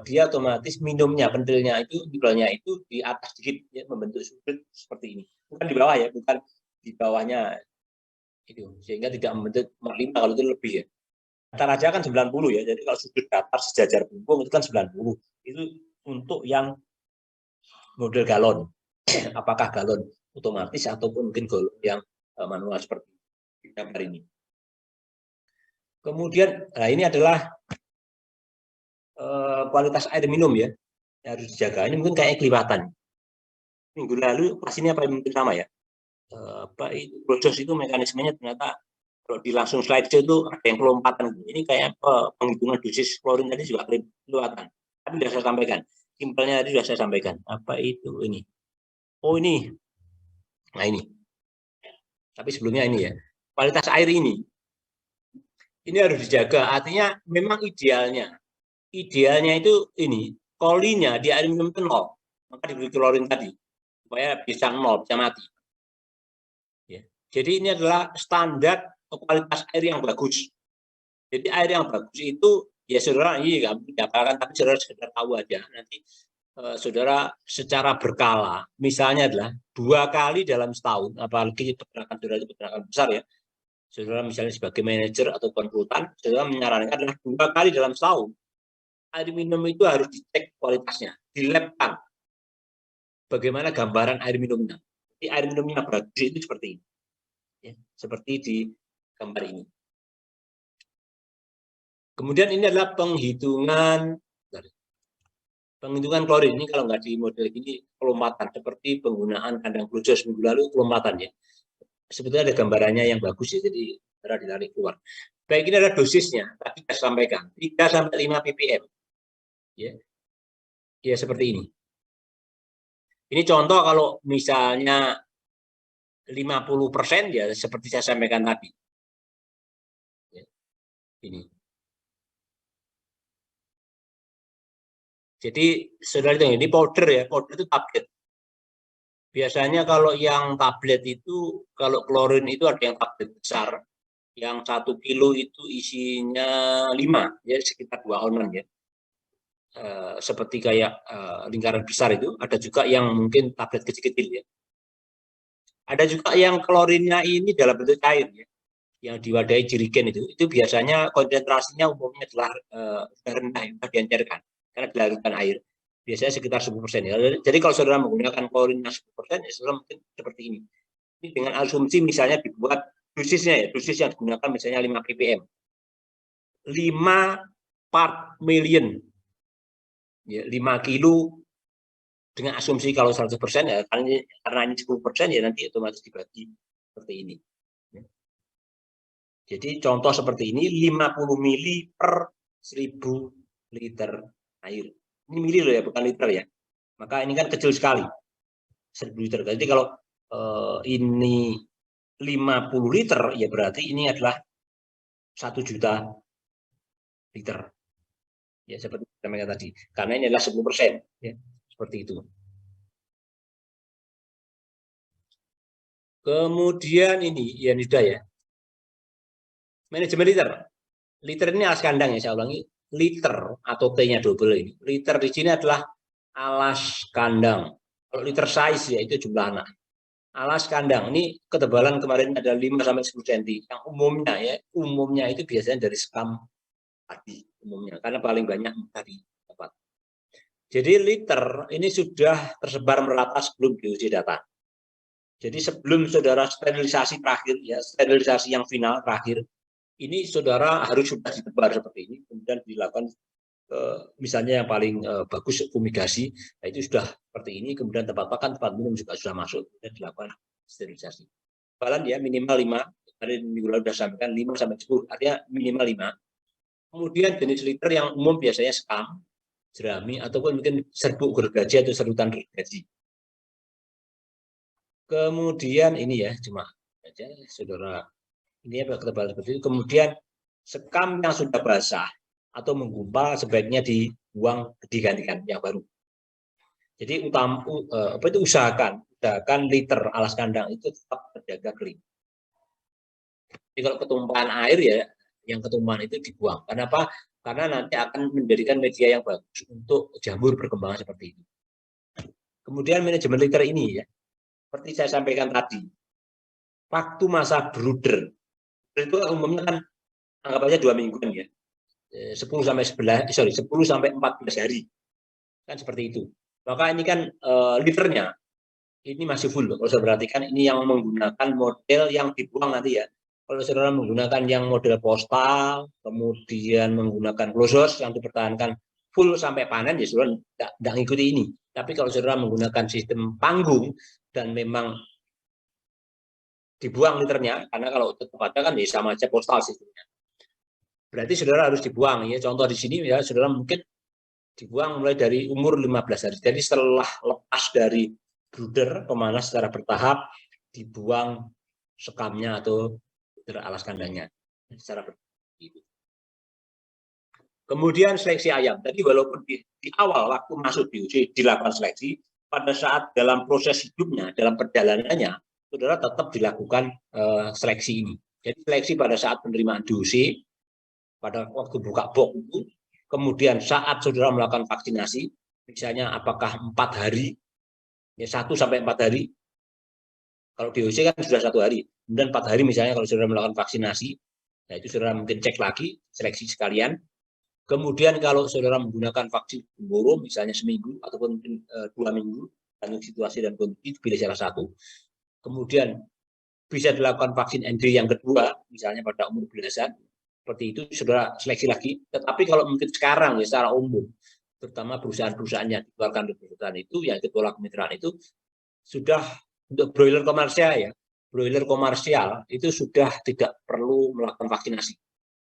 dia otomatis minumnya, pentilnya itu, nipelnya itu di atas sedikit, ya, membentuk sudut seperti ini. Bukan di bawah ya, bukan di bawahnya itu, sehingga tidak membentuk 45 kalau itu lebih ya. Rata-rata kan 90 ya, jadi kalau sudut datar sejajar punggung itu kan 90. Itu untuk yang model galon. Apakah galon otomatis ataupun mungkin galon yang manual seperti gambar ini. Kemudian, nah ini adalah kualitas air minum ya, yang harus dijaga. Ini mungkin kayak kelihatan. Minggu lalu pas ini apa mungkin sama ya. Apa itu Brojos itu mekanismenya ternyata kalau di langsung slideshow itu ada yang kelompatan. Ini kayak penghitungan dosis klorin tadi juga kelihatan. Tapi sudah saya sampaikan. Simpelnya tadi sudah saya sampaikan. Apa itu ini? Oh ini. Nah ini. Tapi sebelumnya ini ya. Kualitas air ini harus dijaga. Artinya memang idealnya itu ini kolinya di air minum itu 0, maka diberi klorin tadi supaya bisa 0, bisa mati ya. Jadi ini adalah standar kualitas air yang bagus. Jadi air yang bagus itu ya saudara ini nggak mendapatkan, tapi saudara sekedar tahu aja. Nanti saudara secara berkala, misalnya adalah 2 kali dalam setahun, apalagi peternakan saudara itu peternakan besar ya, saudara misalnya sebagai manajer atau konsultan, saudara menyarankan adalah 2 kali dalam setahun air minum itu harus dicek kualitasnya, dilabkan. Bagaimana gambaran air minumnya? Jadi air minumnya bagus itu seperti ini, ya, seperti di gambar ini. Kemudian ini adalah penghitungan klorin. Ini kalau nggak di model ini kelompatan, seperti penggunaan kandang Brojos minggu lalu kelompatan ya. Sebetulnya ada gambarannya yang bagus ya, jadi cara ditarik keluar. Baik, ini adalah dosisnya. Tadi saya sampaikan 3-5 ppm. Ya seperti ini. Ini contoh kalau misalnya 50% ya seperti saya sampaikan tadi. Ya, ini. Jadi saudara lihat ini powder ya, powder itu tablet. Biasanya kalau yang tablet itu, kalau klorin itu ada yang tablet besar, yang 1 kilo itu isinya 5, ya sekitar 2 ounce ya. Seperti kayak lingkaran besar itu, ada juga yang mungkin tablet kecil-kecil ya. Ada juga yang klorinnya ini dalam bentuk cair ya, yang diwadahi jerigen itu biasanya konsentrasinya umumnya adalah rendah, yang diencerkan karena dilarutkan air. Biasanya sekitar 10% ya. Jadi kalau saudara menggunakan klorinnya 10%, ya saudara mungkin seperti ini. Ini dengan asumsi misalnya dibuat dosis yang digunakan misalnya 5 ppm. 5 part million. Ya, 5 kilo dengan asumsi kalau 100% ya, karena ini 10% ya nanti otomatis dibagi seperti ini. Jadi contoh seperti ini 50 mili per 1000 liter air. Ini mili loh ya, bukan liter ya. Maka ini kan kecil sekali. 1000 liter. Jadi kalau ini 50 liter ya berarti ini adalah 1 juta liter. Ya seperti saya tadi. Karena ini adalah 10%, ya. Seperti itu. Kemudian ini ya sudah ya. Manajemen liter. Liter ini alas kandang ya, saya ulangi. Liter atau T-nya double ini. Liter di sini adalah alas kandang. Kalau liter size ya itu jumlah anak. Alas kandang ini ketebalan kemarin ada 5 sampai 10 cm. Yang umumnya itu biasanya dari sekam padi umumnya karena paling banyak tadi dapat. Jadi liter ini sudah tersebar merata sebelum diuji data. Jadi sebelum saudara sterilisasi terakhir ya, sterilisasi yang final terakhir, ini saudara harus sudah ditebar seperti ini, kemudian dilakukan misalnya yang paling bagus fumigasi, nah itu sudah seperti ini, kemudian tempat makan, tempat minum juga sudah masuk, dan dilakukan sterilisasi. Balan ya minimal 5, tadi minggu lalu sudah sampaikan 5 sampai 10, artinya minimal 5. Kemudian jenis liter yang umum biasanya skam, jerami, ataupun mungkin serbuk gergaji atau serutan gergaji. Kemudian ini ya, cuma aja saudara, ini apa ketebalan seperti itu. Kemudian sekam yang sudah basah atau menggumpal sebaiknya dibuang, digantikan yang baru. Jadi usahakan liter alas kandang itu tetap terjaga kering. Jadi kalau ketumpahan air ya, yang ketumpahan itu dibuang. Kenapa? Karena nanti akan menjadikan media yang bagus untuk jamur berkembang seperti itu. Kemudian manajemen liter ini ya, seperti saya sampaikan tadi, waktu masa brooder itu umumnya kan anggap aja 2 mingguan ya, 10 sampai 14 hari kan seperti itu. Maka ini kan liternya ini masih full. Kalau saya perhatikan ini yang menggunakan model yang dibuang nanti ya. Kalau saudara menggunakan yang model postal, kemudian menggunakan close yang dipertahankan full sampai panen ya saudara tidak ngikuti ini. Tapi kalau saudara menggunakan sistem panggung dan memang dibuang liternya, karena kalau tetap ada kan ya sama aja postal sistemnya. Berarti saudara harus dibuang ya. Contoh di sini ya saudara mungkin dibuang mulai dari umur 15 hari. Jadi setelah lepas dari brooder pemanas secara bertahap dibuang sekamnya atau alas kandangnya secara bertahap. Kemudian seleksi ayam. Jadi walaupun di awal waktu masuk diuji dilakukan seleksi, pada saat dalam proses hidupnya, dalam perjalanannya, saudara tetap dilakukan seleksi ini. Jadi seleksi pada saat penerimaan DOC, pada waktu buka box itu, kemudian saat saudara melakukan vaksinasi, misalnya apakah 4 hari, ya 1 sampai 4 hari, kalau DOC kan sudah 1 hari, kemudian 4 hari misalnya kalau saudara melakukan vaksinasi, nah itu saudara mungkin cek lagi, seleksi sekalian. Kemudian kalau saudara menggunakan vaksin Boro misalnya seminggu ataupun 2 minggu, tergantung situasi dan kondisi, pilih salah satu. Kemudian bisa dilakukan vaksin ND yang kedua, misalnya pada umur belasan, seperti itu saudara seleksi lagi. Tetapi kalau mungkin sekarang ya secara umum, terutama perusahaan-perusahaan yang dikeluarkan di perusahaan itu, yang kelola kemitraan itu sudah untuk broiler komersial ya, broiler komersial itu sudah tidak perlu melakukan vaksinasi.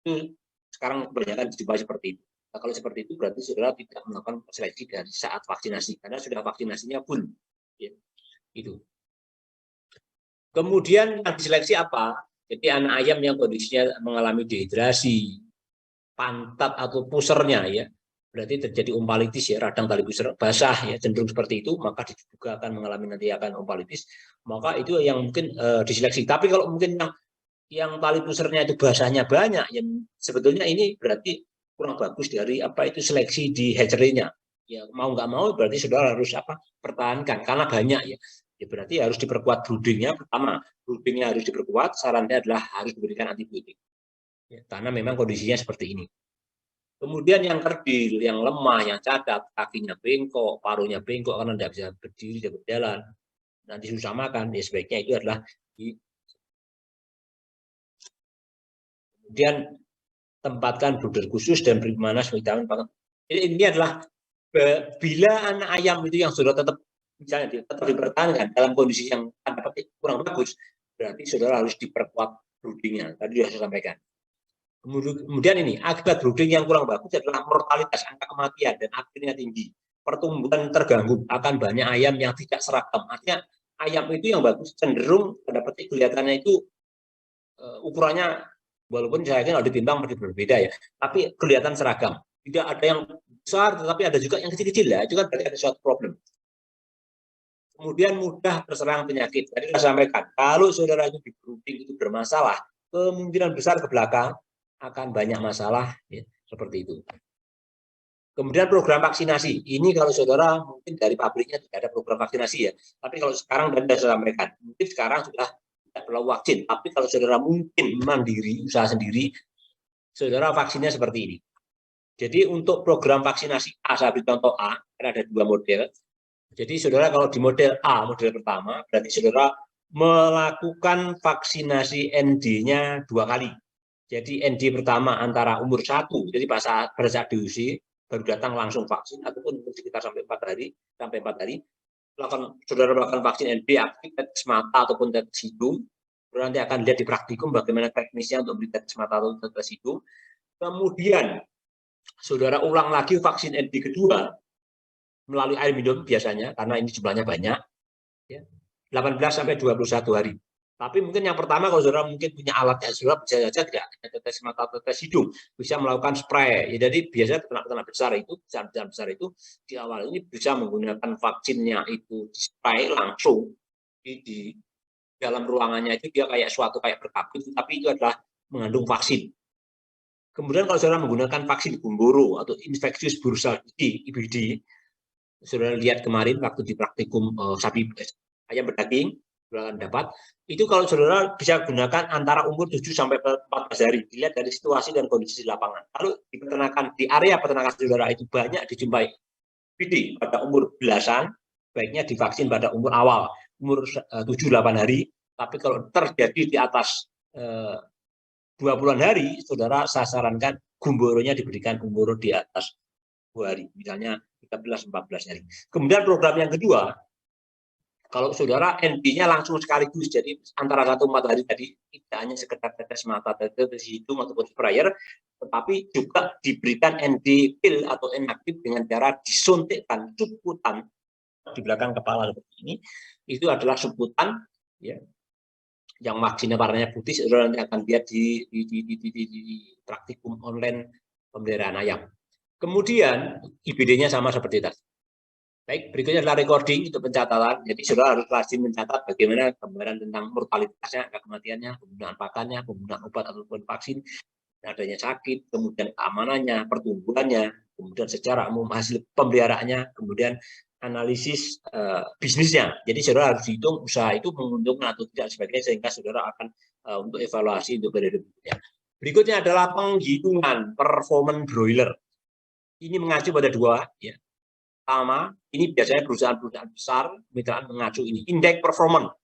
Itu sekarang kebanyakan dijumpai seperti itu. Nah, kalau seperti itu berarti saudara tidak melakukan seleksi dari saat vaksinasi karena sudah vaksinasinya full. Ya, itu. Kemudian yang diseleksi apa? Jadi anak ayam yang kondisinya mengalami dehidrasi, pantat atau pusernya ya, berarti terjadi ompalitis ya, radang tali pusar basah ya, cenderung seperti itu, maka juga akan mengalami nanti akan ompalitis. Maka itu yang mungkin diseleksi. Tapi kalau mungkin yang tali pusarnya itu basahnya banyak, yang sebetulnya ini berarti kurang bagus dari apa itu seleksi di hatchery-nya. Ya mau nggak mau berarti saudara harus apa pertahankan karena banyak ya. Ya berarti harus diperkuat broodingnya. Pertama, broodingnya harus diperkuat. Sarannya adalah harus diberikan antibiotik. Ya, karena memang kondisinya seperti ini. Kemudian yang kerdil, yang lemah, yang cacat, kakinya bengkok, paruhnya bengkok karena tidak bisa berdiri, tidak berjalan, nanti susah makan, ya sebaiknya itu adalah Kemudian tempatkan brooder khusus dan beri panas vitamin. Jadi ini adalah bila anak ayam itu yang sudah tetap misalnya tetap dipertahankan dalam kondisi yang tanda petik kurang bagus, berarti saudara harus diperkuat broodingnya. Tadi sudah saya sampaikan. Kemudian ini akibat brooding yang kurang bagus adalah mortalitas, angka kematian dan akhirnya tinggi. Pertumbuhan terganggu, akan banyak ayam yang tidak seragam. Artinya ayam itu yang bagus cenderung tanda petik kelihatannya itu ukurannya walaupun saya yakin kalau ditimbang masih berbeda ya, tapi kelihatan seragam. Tidak ada yang besar, tetapi ada juga yang kecil-kecil ya. Itu kan berarti ada suatu problem. Kemudian mudah terserang penyakit. Tadi saya sampaikan, kalau saudara itu di brooding itu bermasalah, kemungkinan besar ke belakang akan banyak masalah ya, seperti itu. Kemudian program vaksinasi. Ini kalau saudara mungkin dari pabriknya tidak ada program vaksinasi ya. Tapi kalau sekarang dan saya sampaikan, mungkin sekarang sudah tidak perlu vaksin. Tapi kalau saudara mungkin mandiri, usaha sendiri, saudara vaksinnya seperti ini. Jadi untuk program vaksinasi A, saya beri contoh A, karena ada dua model. Jadi saudara kalau di model A, model pertama, berarti saudara melakukan vaksinasi ND-nya 2 kali. Jadi ND pertama antara umur 1, jadi pada saat diusi, baru datang langsung vaksin, ataupun sekitar sampai 4 hari, saudara melakukan vaksin ND aktif tetes mata ataupun tetes hidung. Nanti akan lihat di praktikum bagaimana teknisnya untuk beri tetes mata atau tetes hidung. Kemudian saudara ulang lagi vaksin ND kedua melalui air minum biasanya, karena ini jumlahnya banyak, ya, 18 sampai 21 hari. Tapi mungkin yang pertama kalau saudara mungkin punya alatnya, saudara bisa saja tidak tetes mata, tetes hidung, bisa melakukan spray. Ya, jadi biasanya peternak-peternak besar itu, perusahaan besar itu di awal ini bisa menggunakan vaksinnya itu di spray langsung di dalam ruangannya itu dia kayak suatu kayak berkabut, tapi itu adalah mengandung vaksin. Kemudian kalau saudara menggunakan vaksin gumboro atau infeksius bursal IBD, saudara lihat kemarin waktu di praktikum sapi ayam berdaging, saudara akan dapat, itu kalau saudara bisa gunakan antara umur 7 sampai 14 hari, dilihat dari situasi dan kondisi di lapangan. Kalau di peternakan, di area peternakan saudara itu banyak dijumpai IBD pada umur belasan, baiknya divaksin pada umur awal, umur 7-8 hari, tapi kalau terjadi di atas 20-an hari, saudara saya sarankan gumboronya diberikan umur di atas 2 hari, misalnya 13-14 hari. Kemudian program yang kedua, kalau saudara ND-nya langsung sekaligus, jadi antara 1-4 hari tadi, tidak hanya sekedar tetes mata, tetes hidung ataupun sprayer, tetapi juga diberikan ND pill atau inaktif dengan cara disuntikkan suputan di belakang kepala seperti ini. Itu adalah suputan, ya, yang vaksinnya warnanya putih, saudara nanti akan lihat di praktikum online pemeliharaan ayam. Kemudian IBD-nya sama seperti tadi. Baik, berikutnya adalah recording untuk pencatatan. Jadi saudara harus rajin mencatat bagaimana gambaran tentang mortalitasnya, angka kematiannya, penggunaan pakannya, penggunaan obat ataupun vaksin, adanya sakit, kemudian keamanannya, pertumbuhannya, kemudian secara umum hasil pemeliharaannya, kemudian analisis bisnisnya. Jadi saudara harus hitung usaha itu menguntungkan atau tidak sebagainya, sehingga saudara akan untuk evaluasi untuk periode berikutnya. Berikutnya adalah penghitungan performance broiler. Ini mengacu pada dua, ya. Pertama, ini biasanya perusahaan-perusahaan besar mitraan mengacu ini, indeks performance.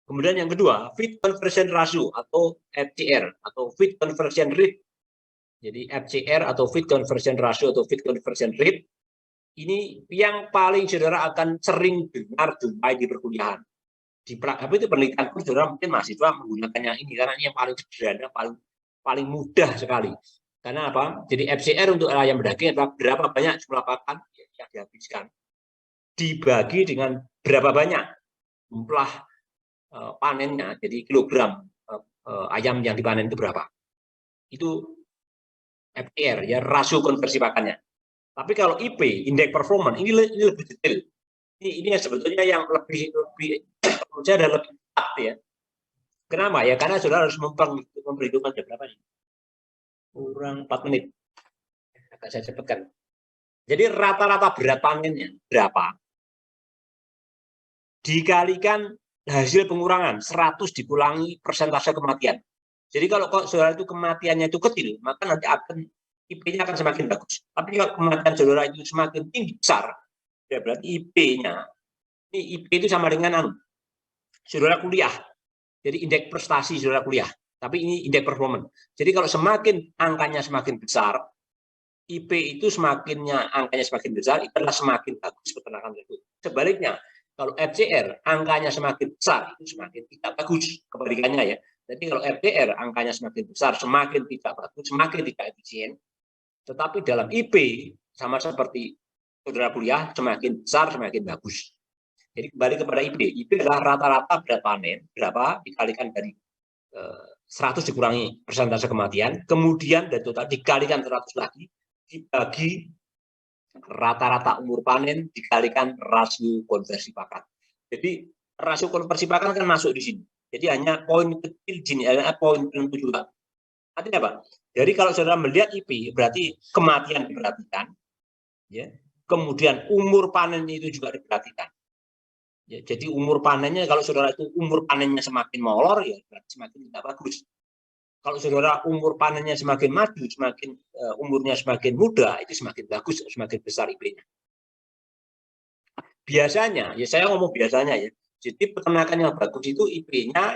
Kemudian yang kedua, feed conversion ratio atau FCR atau feed conversion rate. Jadi FCR atau feed conversion ratio atau feed conversion rate ini yang paling saudara akan sering dengar jumpai di perkuliahan. Di itu penelitian pun saudara mungkin mahasiswa menggunakan yang ini karena ini yang paling sederhana, paling mudah sekali. Karena apa? Jadi FCR untuk ayam berdaging adalah berapa banyak jumlah pakan yang dihabiskan dibagi dengan berapa banyak jumlah panennya. Jadi kilogram ayam yang dipanen itu berapa? Itu FCR ya, rasio konversi pakannya. Tapi kalau IP, indeks performance, ini lebih detail. Ini yang sebetulnya yang lebih menurut saya adalah lebih tepat ya. Kenapa ya? Karena saudara harus memperhitungkan jam berapa nih? Kurang 4 menit. Agak saya cepatkan. Jadi rata-rata berat panennya berapa? Dikalikan hasil pengurangan 100 dikurangi persentase kematian. Jadi kalau saudara itu kematiannya itu kecil, maka nanti akan IP-nya akan semakin bagus. Tapi kalau kematian saudara itu semakin tinggi besar, ya berarti IP-nya, ini IP itu sama dengan saudara kuliah. Jadi indeks prestasi saudara kuliah. Tapi ini indeks performance. Jadi kalau semakin angkanya semakin besar, IP itu angkanya semakin besar, itu adalah semakin bagus peternakan tersebut. Sebaliknya, kalau FCR angkanya semakin besar, itu semakin tidak bagus. Kebalikannya ya. Jadi kalau FCR angkanya semakin besar, semakin tidak bagus, semakin tidak efisien. Tetapi dalam IP, sama seperti saudara kuliah, semakin besar, semakin bagus. Jadi kembali kepada IP. IP adalah rata-rata berat panen, berapa dikalikan dari 100 dikurangi persentase kematian, kemudian dari total dikalikan 100 lagi, dibagi rata-rata umur panen, dikalikan rasio konversi pakan. Jadi rasio konversi pakan kan masuk di sini. Jadi hanya poin kecil gini, poin penentu juga. Artinya apa? Jadi kalau saudara melihat IP, berarti kematian diperhatikan, ya. Kemudian umur panen itu juga diperhatikan. Ya, jadi umur panennya, kalau saudara itu umur panennya semakin molor, ya berarti semakin tidak bagus. Kalau saudara umur panennya semakin maju, umurnya semakin muda, itu semakin bagus, semakin besar IP-nya. Biasanya, ya saya ngomong biasanya ya, jadi peternakan yang bagus itu IP-nya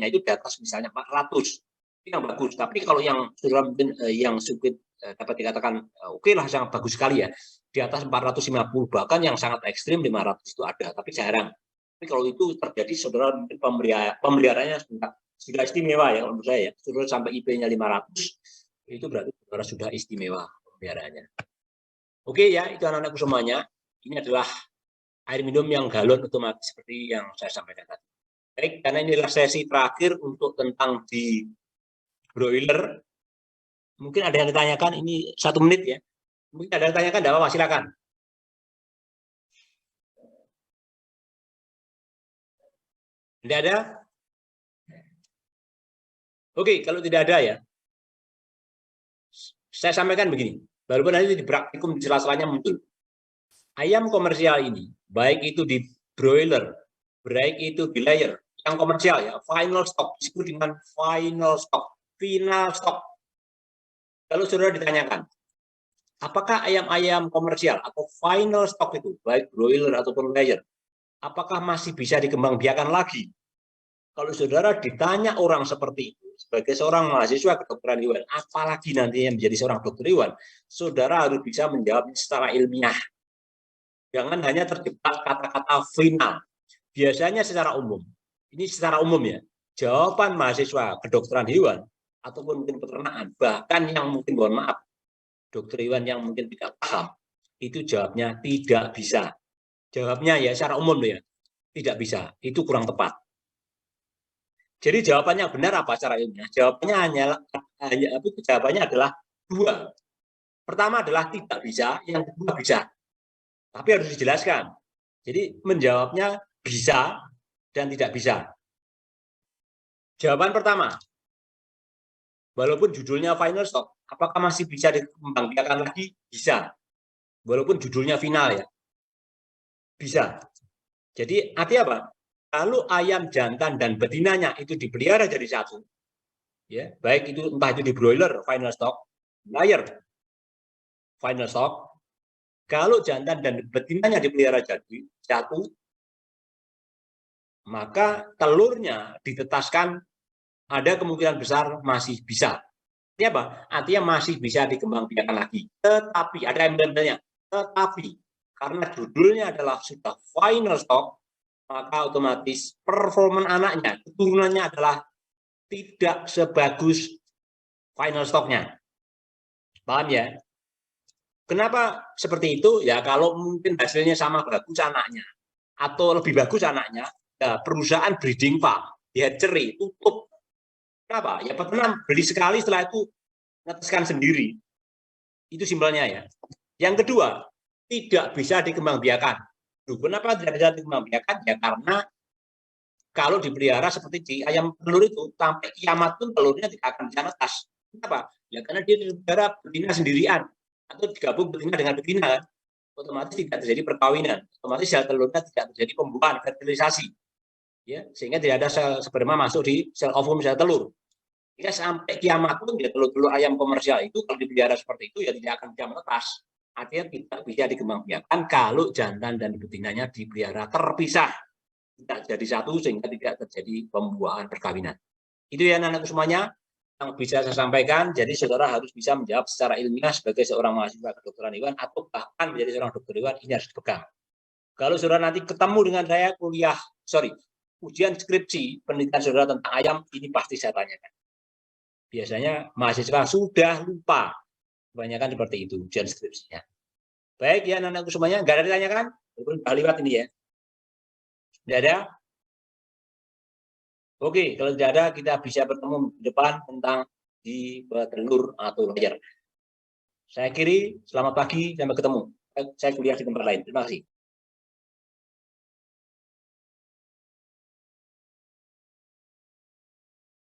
itu di atas misalnya 400, itu yang bagus. Tapi kalau yang saudara mungkin yang sulit dapat dikatakan oke lah, sangat bagus sekali ya, di atas 450, bahkan yang sangat ekstrim 500 itu ada, tapi jarang. Tapi kalau itu terjadi, saudara mungkin pemeliharaannya sudah istimewa ya, kalau menurut saya ya. Saudara sampai IP-nya 500, itu berarti saudara sudah istimewa pemeliharaannya. Oke ya, itu anak-anakku semuanya. Ini adalah air minum yang galon otomatis seperti yang saya sampaikan tadi. Baik, karena inilah sesi terakhir untuk tentang di broiler. Mungkin ada yang ditanyakan, ini 1 menit ya. Mungkin ada yang ditanyakan, tidak apa-apa, silakan. Tidak ada? Oke, kalau tidak ada ya, saya sampaikan begini. Walaupun nanti di praktikum di sela-selanya muncul. Ayam komersial ini, baik itu di broiler, baik itu di layer, yang komersial ya, final stock, disebut dengan final stock. Kalau saudara ditanyakan, apakah ayam-ayam komersial atau final stock itu, baik broiler ataupun layer, apakah masih bisa dikembangbiakan lagi? Kalau saudara ditanya orang seperti itu, sebagai seorang mahasiswa kedokteran hewan, apalagi nantinya menjadi seorang dokter hewan, saudara harus bisa menjawab secara ilmiah. Jangan hanya terjebak kata-kata final. Biasanya secara umum, ini secara umum ya, jawaban mahasiswa kedokteran hewan ataupun mungkin peternakan, bahkan yang mungkin, mohon maaf, dokter hewan yang mungkin tidak paham, itu jawabnya tidak bisa. Jawabnya ya secara umum ya, tidak bisa. Itu kurang tepat. Jadi jawabannya benar apa secara ilmiah? Jawabannya adalah 2. Pertama adalah tidak bisa, yang kedua bisa. Tapi harus dijelaskan. Jadi menjawabnya bisa dan tidak bisa. Jawaban pertama, walaupun judulnya final stock, apakah masih bisa dikembangbiakan lagi? Bisa. Walaupun judulnya final ya. Bisa. Jadi artinya apa? Kalau ayam jantan dan betinanya itu dipelihara jadi satu, ya, baik itu entah itu di broiler final stock, layer final stock, kalau jantan dan betinanya dipelihara jadi satu, maka telurnya ditetaskan ada kemungkinan besar masih bisa. Artinya apa? Artinya masih bisa dikembangbiakan lagi. Tetapi ada embel-embelnya. Tetapi karena judulnya adalah sudah final stock, maka otomatis performa anaknya, keturunannya adalah tidak sebagus final stocknya. Paham ya? Kenapa seperti itu? Ya kalau mungkin hasilnya sama bagus anaknya, atau lebih bagus anaknya, ya perusahaan breeding farm, ya hatchery, tutup. Kenapa? Ya peternak beli sekali, setelah itu ngeteskan sendiri. Itu simpelnya ya. Yang kedua, tidak bisa dikembangbiakan. Kenapa tidak bisa dikembangbiakan? Ya karena kalau dipelihara seperti di ayam telur itu, sampai kiamat pun telurnya tidak akan bisa netas. Kenapa? Ya karena dia dipelihara betina sendirian, atau digabung betina dengan betina, otomatis tidak terjadi perkawinan, otomatis sel telurnya tidak terjadi pembuahan, fertilisasi, ya, sehingga tidak ada sel sperma masuk di sel ovum sel telur. Ya sampai kiamat pun ya telur-telur ayam komersial itu kalau dipelihara seperti itu ya tidak akan bisa menetas. Artinya tidak bisa dikembangbiakan kalau jantan dan betinanya dipelihara terpisah, tidak jadi satu sehingga tidak terjadi pembuahan perkawinan. Itu ya anak-anakku semuanya yang bisa saya sampaikan. Jadi saudara harus bisa menjawab secara ilmiah sebagai seorang mahasiswa kedokteran hewan atau bahkan menjadi seorang dokter hewan, ini harus dipegang. Kalau saudara nanti ketemu dengan saya ujian skripsi penelitian saudara tentang ayam, ini pasti saya tanyakan. Biasanya mahasiswa sudah lupa, kebanyakan seperti itu ujian skripsinya. Baik ya anak-anakku semuanya, nggak ada ditanyakan? Walaupun udah lewat ini ya. Tidak ada? Oke, kalau tidak ada kita bisa bertemu di depan tentang di telur atau layar. Saya akhiri, selamat pagi, sampai ketemu. Saya kuliah di tempat lain. Terima kasih.